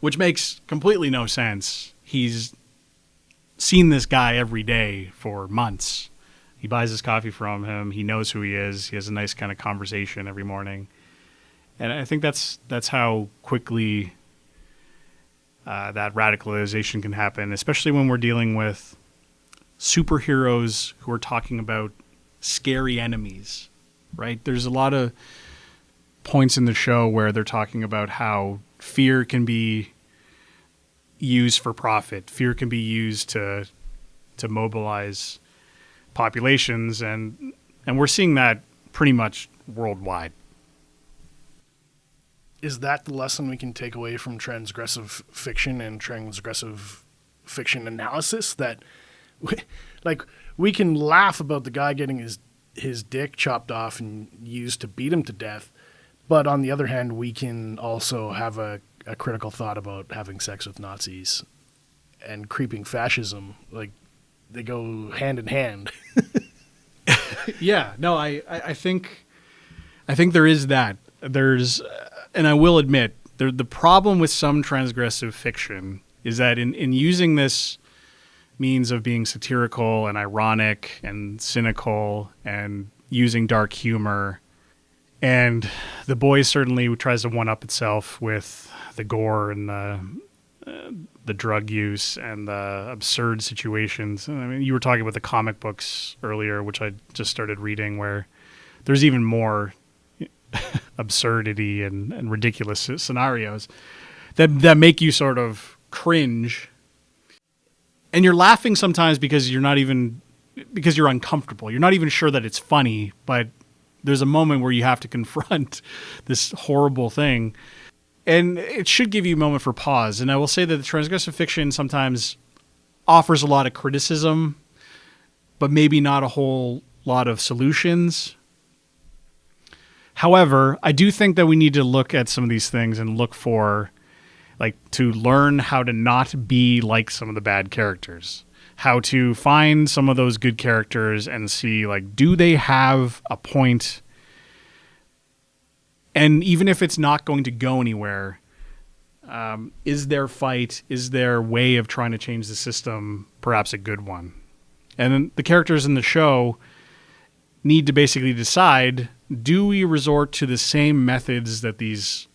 which makes completely no sense. He's seen this guy every day for months. He buys his coffee from him. He knows who he is. He has a nice kind of conversation every morning. And I think that's how quickly that radicalization can happen, especially when we're dealing with superheroes who are talking about scary enemies, right? There's a lot of points in the show where they're talking about how fear can be used for profit. Fear can be used to mobilize populations, and we're seeing that pretty much worldwide. Is that the lesson we can take away from transgressive fiction and transgressive fiction analysis? That, we can laugh about the guy getting his dick chopped off and used to beat him to death, but on the other hand, we can also have a critical thought about having sex with Nazis and creeping fascism. Like, they go hand in hand. Yeah, no, I think there is that. There's, and I will admit, the problem with some transgressive fiction is that in using this means of being satirical and ironic and cynical and using dark humor, and The Boys certainly tries to one-up itself with the gore and the drug use and the absurd situations. I mean, you were talking about the comic books earlier, which I just started reading, where there's even more absurdity and ridiculous scenarios that make you sort of cringe. And you're laughing sometimes because you're uncomfortable. You're not even sure that it's funny, but there's a moment where you have to confront this horrible thing. And it should give you a moment for pause. And I will say that the transgressive fiction sometimes offers a lot of criticism, but maybe not a whole lot of solutions. However, I do think that we need to look at some of these things and look for, like, to learn how to not be like some of the bad characters, how to find some of those good characters and see, like, do they have a point? And even if it's not going to go anywhere, is their fight, is their way of trying to change the system perhaps a good one? And then the characters in the show need to basically decide, do we resort to the same methods that these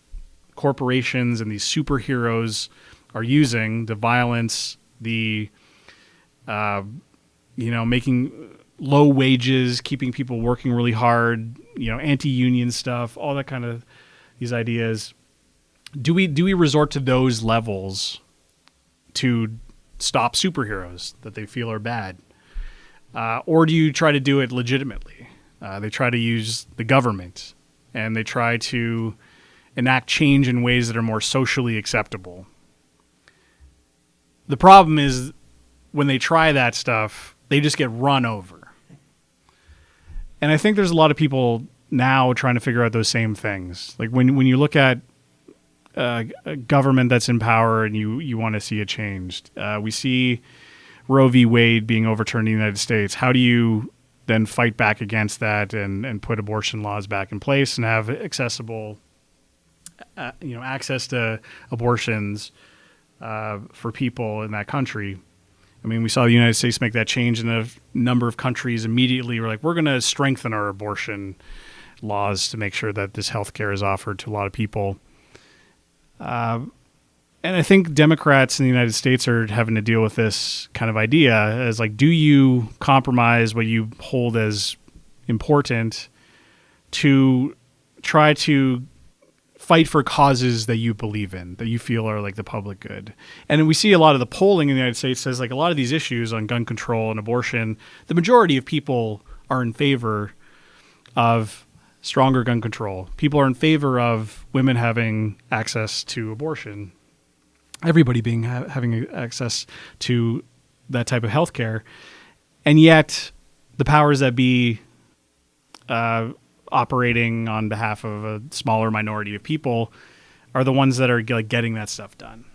corporations and these superheroes are using, the violence, the, making low wages, keeping people working really hard, anti-union stuff, all that kind of these ideas. Do we resort to those levels to stop superheroes that they feel are bad? Or do you try to do it legitimately? They try to use the government, and they try to enact change in ways that are more socially acceptable. The problem is when they try that stuff, they just get run over. And I think there's a lot of people now trying to figure out those same things. Like when you look at a government that's in power and you want to see it changed, we see Roe v. Wade being overturned in the United States. How do you then fight back against that and put abortion laws back in place and have accessible, access to abortions for people in that country? I mean, we saw the United States make that change, and a number of countries immediately were like, we're going to strengthen our abortion laws to make sure that this health care is offered to a lot of people. And I think Democrats in the United States are having to deal with this kind of idea as, like, do you compromise what you hold as important to try to fight for causes that you believe in, that you feel are like the public good? And we see a lot of the polling in the United States says, like, a lot of these issues on gun control and abortion, the majority of people are in favor of stronger gun control. People are in favor of women having access to abortion, everybody having access to that type of healthcare. And yet the powers that be operating on behalf of a smaller minority of people are the ones that are getting that stuff done.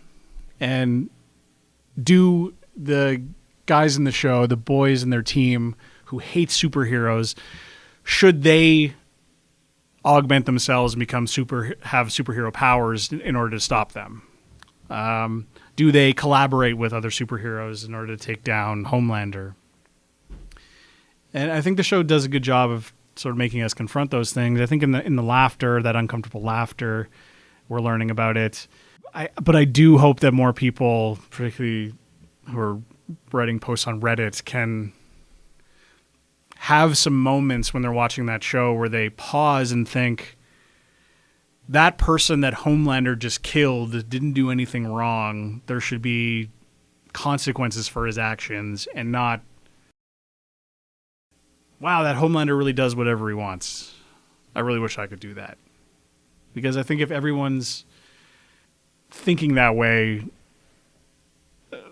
And do the guys in the show, the boys in their team who hate superheroes, should they augment themselves and become have superhero powers in order to stop them? Do they collaborate with other superheroes in order to take down Homelander? And I think the show does a good job of sort of making us confront those things. I think in the laughter, that uncomfortable laughter, we're learning about it. But I do hope that more people, particularly who are writing posts on Reddit, can have some moments when they're watching that show where they pause and think, that person that Homelander just killed didn't do anything wrong. There should be consequences for his actions, and not, wow, that Homelander really does whatever he wants. I really wish I could do that. Because I think if everyone's thinking that way,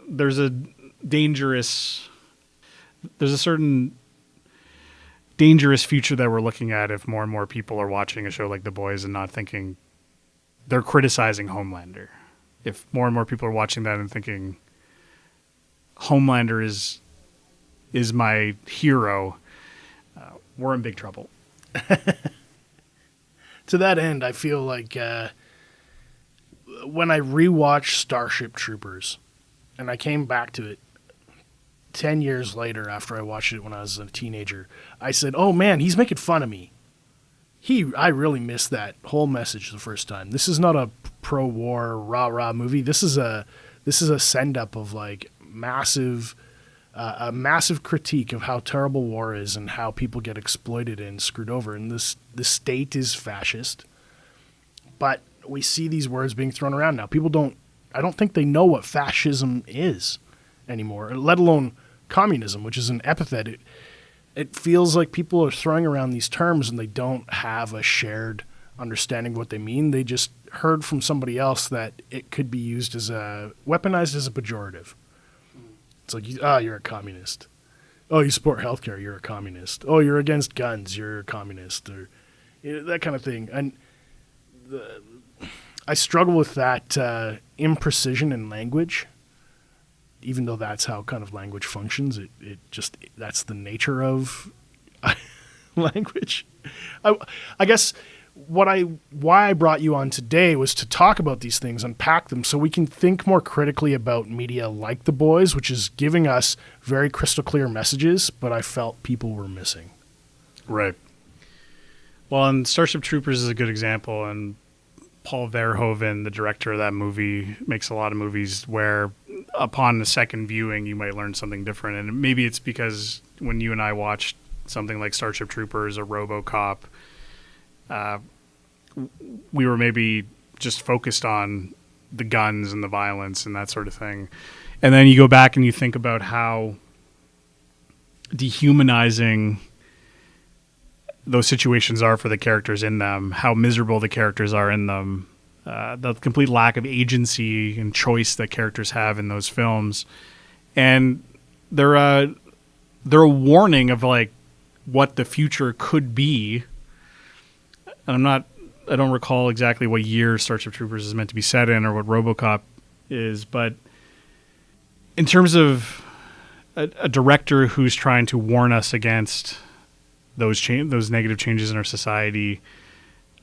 there's a certain dangerous future that we're looking at if more and more people are watching a show like The Boys and not thinking they're criticizing Homelander. If more and more people are watching that and thinking Homelander is my hero, we're in big trouble. To that end, I feel like when I rewatched Starship Troopers, and I came back to it 10 years later after I watched it when I was a teenager, I said, oh man, he's making fun of me. I really missed that whole message the first time. This is not a pro-war rah-rah movie. This is a send-up of like a massive critique of how terrible war is and how people get exploited and screwed over. And the state is fascist. But we see these words being thrown around now. I don't think they know what fascism is anymore, let alone communism, which is an epithet. It feels like people are throwing around these terms and they don't have a shared understanding of what they mean. They just heard from somebody else that it could be used weaponized as a pejorative. It's like, you're a communist. Oh, you support healthcare, you're a communist. Oh, you're against guns, you're a communist, or that kind of thing. And I struggle with that imprecision in language, even though that's how kind of language functions. That's the nature of language. I guess why I brought you on today was to talk about these things, unpack them, so we can think more critically about media like The Boys, which is giving us very crystal clear messages, but I felt people were missing. Right. Well, and Starship Troopers is a good example, and Paul Verhoeven, the director of that movie, makes a lot of movies where upon the second viewing you might learn something different. And maybe it's because when you and I watched something like Starship Troopers or RoboCop, we were maybe just focused on the guns and the violence and that sort of thing. And then you go back and you think about how dehumanizing those situations are for the characters in them, how miserable the characters are in them, the complete lack of agency and choice that characters have in those films. And they're a warning of like what the future could be. And I don't recall exactly what year Starship Troopers is meant to be set in or what RoboCop is, but in terms of a director who's trying to warn us against those negative changes in our society,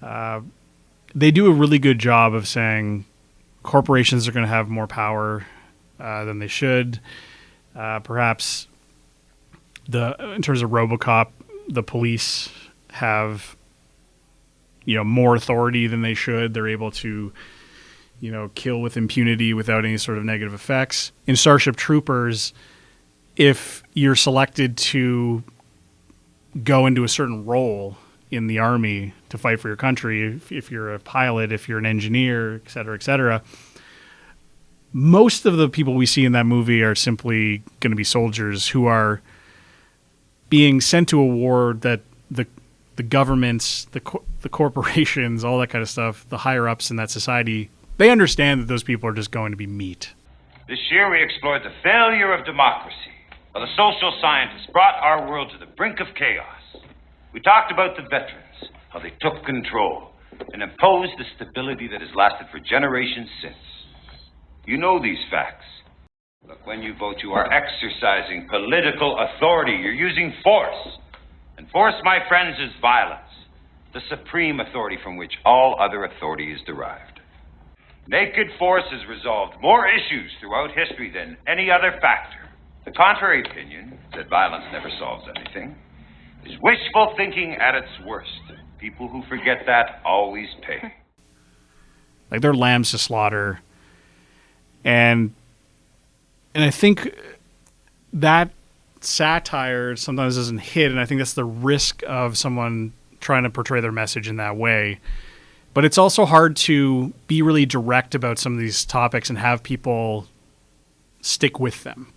they do a really good job of saying corporations are going to have more power than they should. Perhaps in terms of RoboCop, the police have more authority than they should. They're able to kill with impunity without any sort of negative effects. In Starship Troopers, if you're selected to go into a certain role in the army to fight for your country, if you're a pilot, if you're an engineer, et cetera, most of the people we see in that movie are simply going to be soldiers who are being sent to a war that the governments, the corporations, all that kind of stuff, the higher-ups in that society, they understand that those people are just going to be meat. This year we explored the failure of democracy, how the social scientists brought our world to the brink of chaos. We talked about the veterans, how they took control and imposed the stability that has lasted for generations since. You know these facts. Look, when you vote, you are exercising political authority. You're using force. And force, my friends, is violence, the supreme authority from which all other authority is derived. Naked force has resolved more issues throughout history than any other factor. The contrary opinion, that violence never solves anything, is wishful thinking at its worst. People who forget that always pay. Like, they're lambs to slaughter. And I think that satire sometimes doesn't hit, and I think that's the risk of someone trying to portray their message in that way. But it's also hard to be really direct about some of these topics and have people stick with them,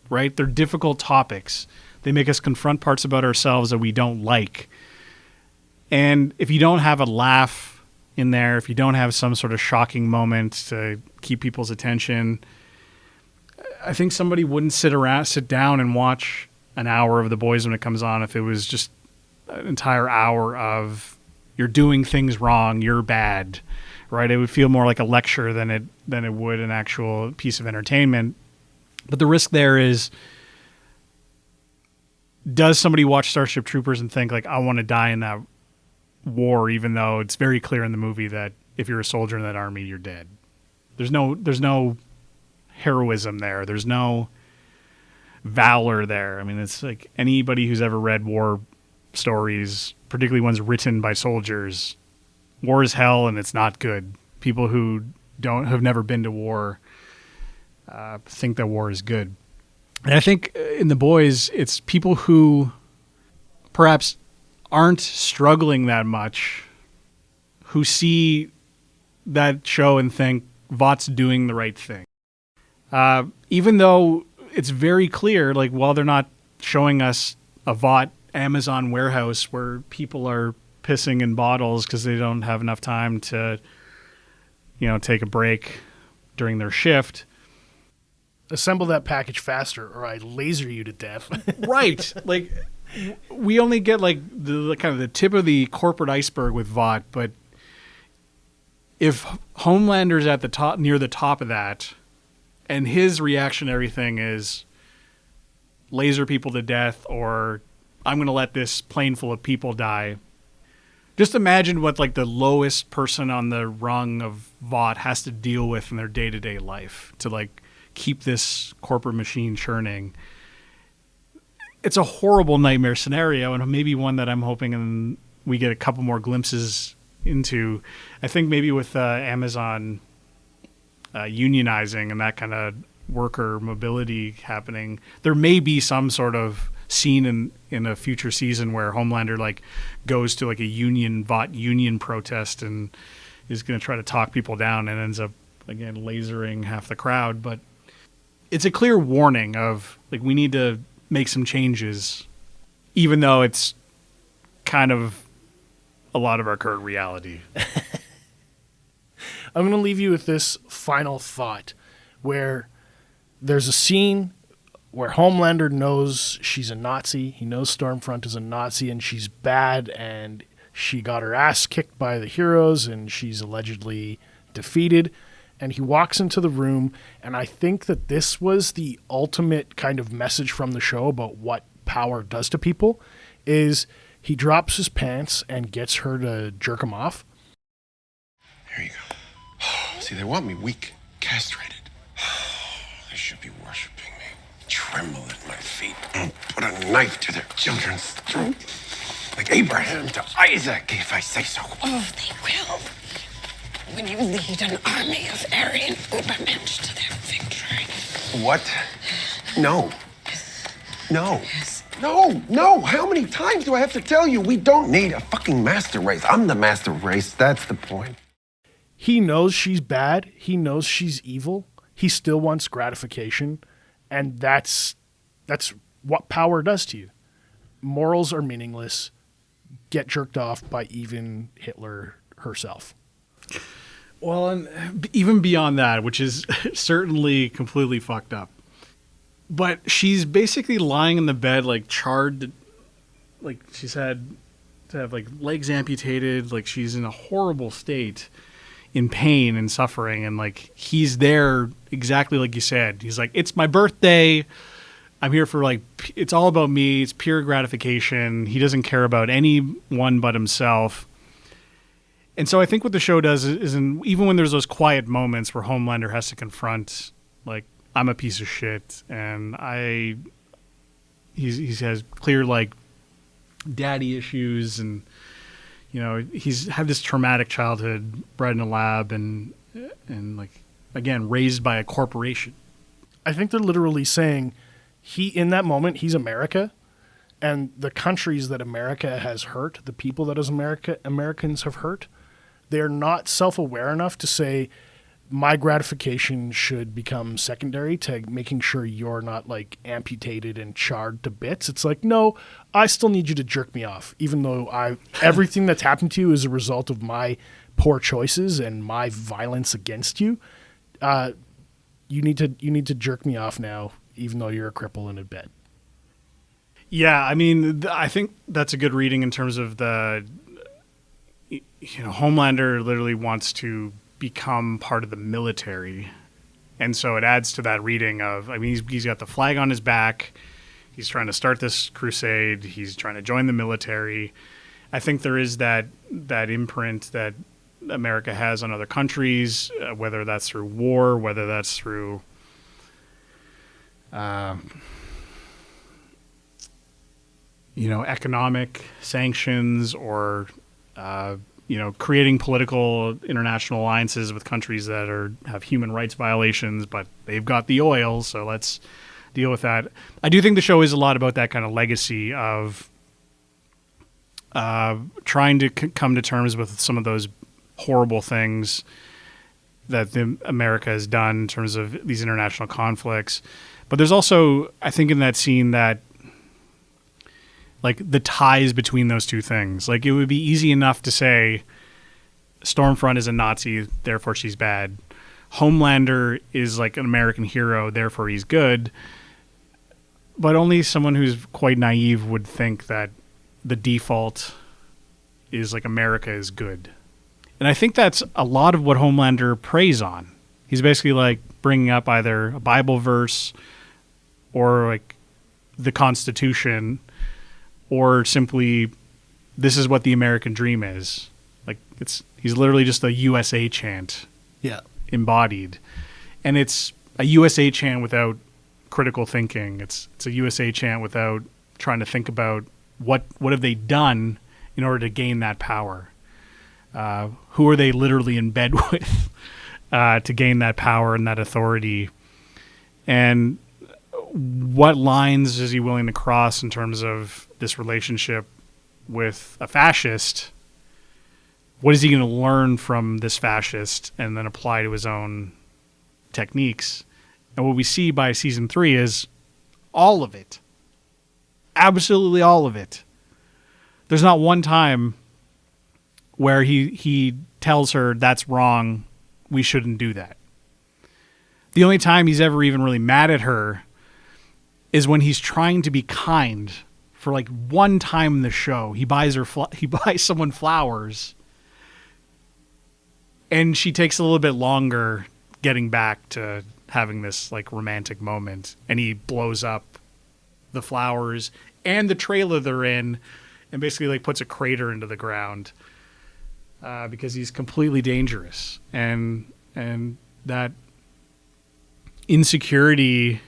right? They're difficult topics. They make us confront parts about ourselves that we don't like. And if you don't have a laugh in there, if you don't have some sort of shocking moment to keep people's attention, I think somebody wouldn't sit down and watch an hour of The Boys when it comes on if it was just an entire hour of you're doing things wrong, you're bad, right? It would feel more like a lecture than it would an actual piece of entertainment. But the risk there is, does somebody watch Starship Troopers and think like, I want to die in that war, even though it's very clear in the movie that if you're a soldier in that army, you're dead. There's no heroism there. There's no valor there. I mean, it's like anybody who's ever read war stories, particularly ones written by soldiers, war is hell and it's not good. People who have never been to war think that war is good. And I think in The Boys, it's people who perhaps aren't struggling that much who see that show and think Vought's doing the right thing. Even though it's very clear, like, while they're not showing us a Vought Amazon warehouse where people are pissing in bottles because they don't have enough time to, take a break during their shift, assemble that package faster or I laser you to death. Right. Like, we only get like the kind of the tip of the corporate iceberg with Vought, but if Homelander's at the top, near the top of that, and his reactionary thing is laser people to death or I'm going to let this plane full of people die. Just imagine what like the lowest person on the rung of Vought has to deal with in their day-to-day life to like keep this corporate machine churning. It's a horrible nightmare scenario, and maybe one that I'm hoping we get a couple more glimpses into. I think maybe with Amazon unionizing and that kind of worker mobility happening, there may be some sort of scene in a future season where Homelander like goes to like a Vought union protest and is going to try to talk people down and ends up again lasering half the crowd. But it's a clear warning of like we need to make some changes, even though it's kind of a lot of our current reality. I'm going to leave you with this final thought where there's a scene where Homelander knows she's a Nazi. He knows Stormfront is a Nazi and she's bad and she got her ass kicked by the heroes and she's allegedly defeated. And he walks into the room, and I think that this was the ultimate kind of message from the show about what power does to people, is he drops his pants and gets her to jerk him off. There you go. See, they want me weak, castrated. They should be worshiping me, tremble at my feet, and put a knife to their children's throat, like Abraham to Isaac, if I say so. Oh, they will. When you lead an army of Aryan Ubermensch to their victory. What? No. No. No, no. How many times do I have to tell you? We don't need a fucking master race. I'm the master race. That's the point. He knows she's bad. He knows she's evil. He still wants gratification. And that's what power does to you. Morals are meaningless. Get jerked off by even Hitler herself. Well, and even beyond that, which is certainly completely fucked up. But she's basically lying in the bed, like charred, like she's had to have like legs amputated, like she's in a horrible state, in pain and suffering. And like he's there exactly like you said. He's like, it's my birthday. I'm here for like, it's all about me. It's pure gratification. He doesn't care about anyone but himself. And so I think what the show does is even when there's those quiet moments where Homelander has to confront, like, I'm a piece of shit, and he has clear, like, daddy issues, and, you know, he's had this traumatic childhood, bred in a lab, and like, again, raised by a corporation. I think they're literally saying in that moment, he's America, and the countries that America has hurt, the people that Americans have hurt, they're not self-aware enough to say, my gratification should become secondary to making sure you're not like amputated and charred to bits. It's like, no, I still need you to jerk me off, even though everything that's happened to you is a result of my poor choices and my violence against you. You need to jerk me off now, even though you're a cripple in a bed. Yeah, I mean, I think that's a good reading in terms of Homelander literally wants to become part of the military. And so it adds to that reading of, I mean, he's got the flag on his back. He's trying to start this crusade. He's trying to join the military. I think there is that imprint that America has on other countries, whether that's through war, whether that's through economic sanctions or creating political international alliances with countries that have human rights violations, but they've got the oil, so let's deal with that. I do think the show is a lot about that kind of legacy of trying to come to terms with some of those horrible things that America has done in terms of these international conflicts. But there's also, I think, in that scene that like the ties between those two things. Like it would be easy enough to say Stormfront is a Nazi, therefore she's bad. Homelander is like an American hero, therefore he's good. But only someone who's quite naive would think that the default is like America is good. And I think that's a lot of what Homelander preys on. He's basically like bringing up either a Bible verse or like the Constitution, or simply this is what the American dream is. Like he's literally just a USA chant. Yeah. Embodied. And it's a USA chant without critical thinking. It's a USA chant without trying to think about what have they done in order to gain that power. Who are they literally in bed with to gain that power and that authority? And what lines is he willing to cross in terms of this relationship with a fascist? What is he going to learn from this fascist and then apply to his own techniques? And what we see by season 3 is all of it. Absolutely all of it. There's not one time where he tells her that's wrong, we shouldn't do that. The only time he's ever even really mad at her is when he's trying to be kind. For like one time in the show, he buys someone flowers, and she takes a little bit longer getting back to having this like romantic moment, and he blows up the flowers and the trailer they're in, and basically like puts a crater into the ground because he's completely dangerous, and that insecurity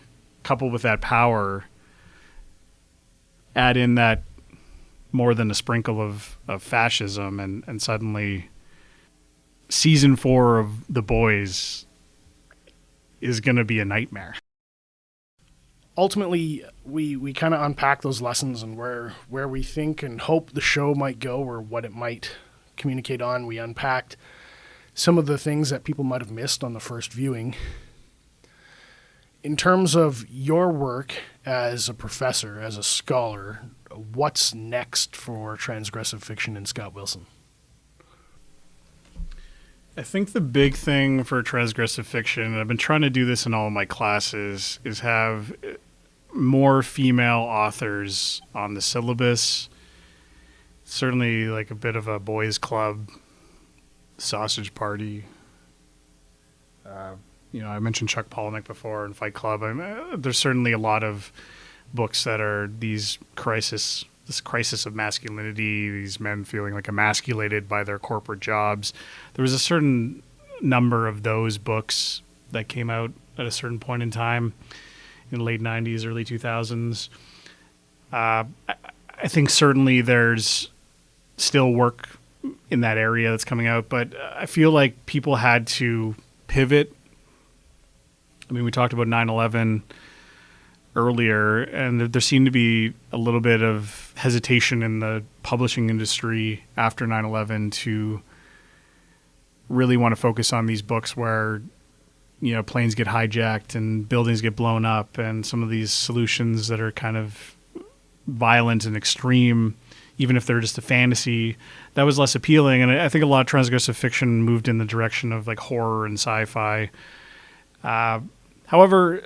coupled with that power add in that more than a sprinkle of fascism, and suddenly season 4 of The Boys is going to be a nightmare. Ultimately, we kind of unpack those lessons and where we think and hope the show might go, or what it might communicate on. We unpacked some of the things that people might have missed on the first viewing. In terms of your work as a professor, as a scholar, what's next for transgressive fiction and Scott Wilson? I think the big thing for transgressive fiction, and I've been trying to do this in all of my classes, is have more female authors on the syllabus. Certainly like a bit of a boys' club, sausage party. I mentioned Chuck Palahniuk before and Fight Club. There's certainly a lot of books that are this crisis of masculinity, these men feeling like emasculated by their corporate jobs. There was a certain number of those books that came out at a certain point in time in the late 90s, early 2000s. I think certainly there's still work in that area that's coming out, but I feel like people had to pivot. I mean, we talked about 9/11 earlier, and there seemed to be a little bit of hesitation in the publishing industry after 9/11 to really want to focus on these books where, planes get hijacked and buildings get blown up, and some of these solutions that are kind of violent and extreme, even if they're just a fantasy, that was less appealing. And I think a lot of transgressive fiction moved in the direction of like horror and sci-fi. However,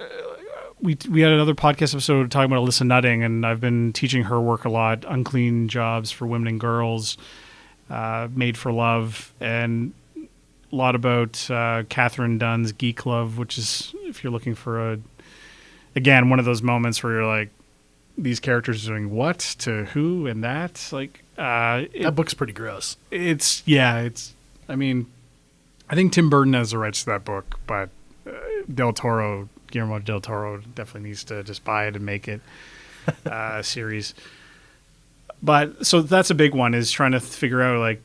we had another podcast episode talking about Alyssa Nutting, and I've been teaching her work a lot, Unclean Jobs for Women and Girls, Made for Love, and a lot about Catherine Dunn's Geek Love, which is, if you're looking for again, one of those moments where you're like, these characters are doing what to who and that. Like that book's pretty gross. I mean, I think Tim Burton has the rights to that book, but Guillermo del Toro definitely needs to just buy it and make it a series. But so that's a big one, is trying to figure out like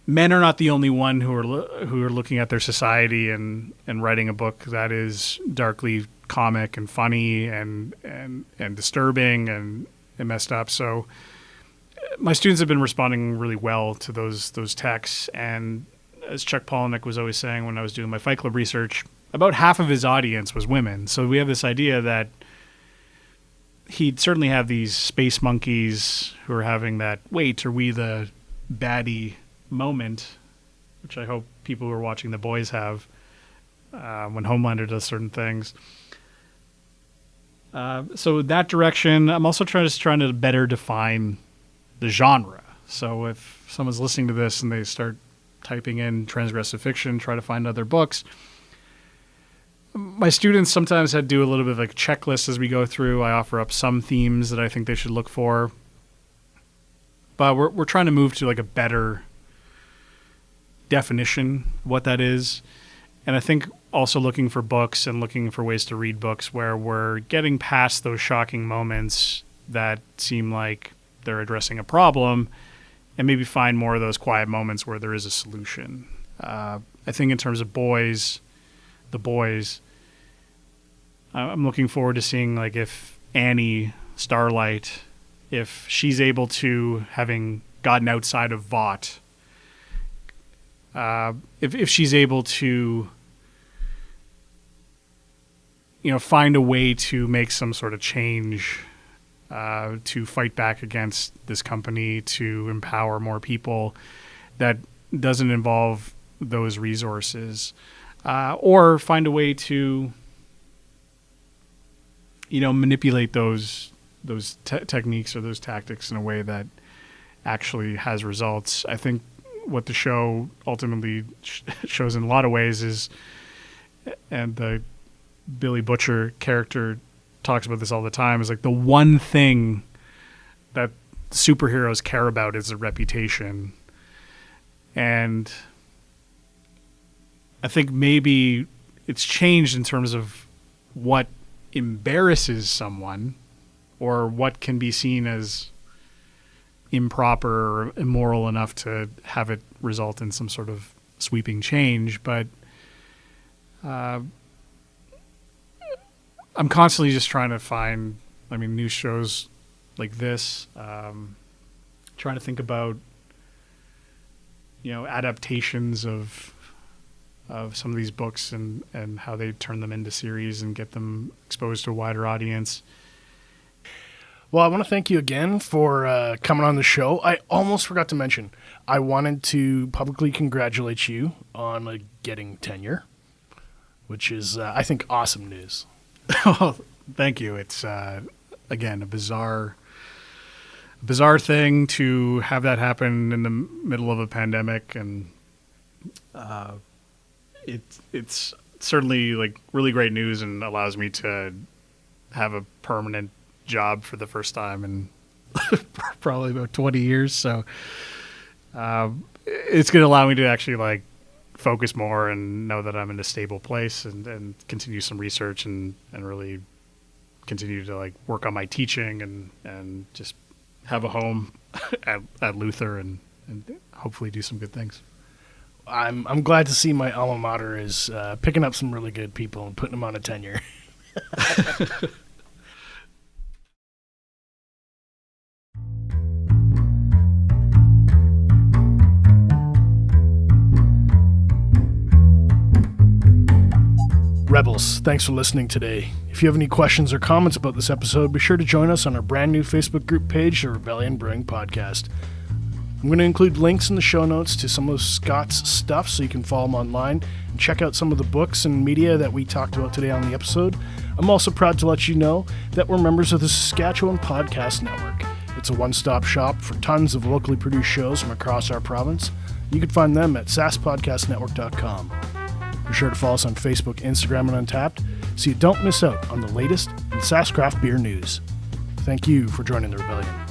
men are not the only one who are looking at their society and writing a book that is darkly comic and funny and disturbing and messed up. So my students have been responding really well to those texts, and as Chuck Palahniuk was always saying when I was doing my Fight Club research, about half of his audience was women. So we have this idea that he'd certainly have these space monkeys who are having that, wait, are we the baddie moment, which I hope people who are watching The Boys have. when Homelander does certain things. So that direction, I'm also trying to better define the genre. So if someone's listening to this and they start typing in transgressive fiction, try to find other books. My students sometimes had to do a little bit of like checklist as we go through. I offer up some themes that I think they should look for. But we're trying to move to like a better definition of what that is. And I think also looking for books and looking for ways to read books where we're getting past those shocking moments that seem like they're addressing a problem and maybe find more of those quiet moments where there is a solution. I think in terms of the boys, I'm looking forward to seeing like if Annie Starlight, if she's able to, having gotten outside of Vought, if she's able to, find a way to make some sort of change, to fight back against this company, to empower more people that doesn't involve those resources, or find a way to, manipulate those techniques or those tactics in a way that actually has results. I think what the show ultimately shows in a lot of ways is, and the Billy Butcher character talks about this all the time, is like the one thing that superheroes care about is their reputation. And I think maybe it's changed in terms of what embarrasses someone or what can be seen as improper or immoral enough to have it result in some sort of sweeping change. But I'm constantly just trying to find, new shows like this, trying to think about, adaptations of some of these books and how they turn them into series and get them exposed to a wider audience. Well, I want to thank you again for coming on the show. I almost forgot to mention, I wanted to publicly congratulate you on getting tenure, which is, I think, awesome news. Oh, thank you. It's, again, a bizarre thing to have that happen in the middle of a pandemic. And it's certainly really great news and allows me to have a permanent job for the first time in probably about 20 years. So it's going to allow me to actually focus more and know that I'm in a stable place and continue some research and really continue to work on my teaching and just have a home at Luther and hopefully do some good things. I'm glad to see my alma mater is picking up some really good people and putting them on a tenure. Rebels, thanks for listening today. If you have any questions or comments about this episode, be sure to join us on our brand new Facebook group page, the Rebellion Brewing Podcast. I'm going to include links in the show notes to some of Scott's stuff so you can follow him online and check out some of the books and media that we talked about today on the episode. I'm also proud to let you know that we're members of the Saskatchewan Podcast Network. It's a one-stop shop for tons of locally produced shows from across our province. You can find them at saspodcastnetwork.com. Be sure to follow us on Facebook, Instagram, and Untapped so you don't miss out on the latest in Sask craft beer news. Thank you for joining the Rebellion.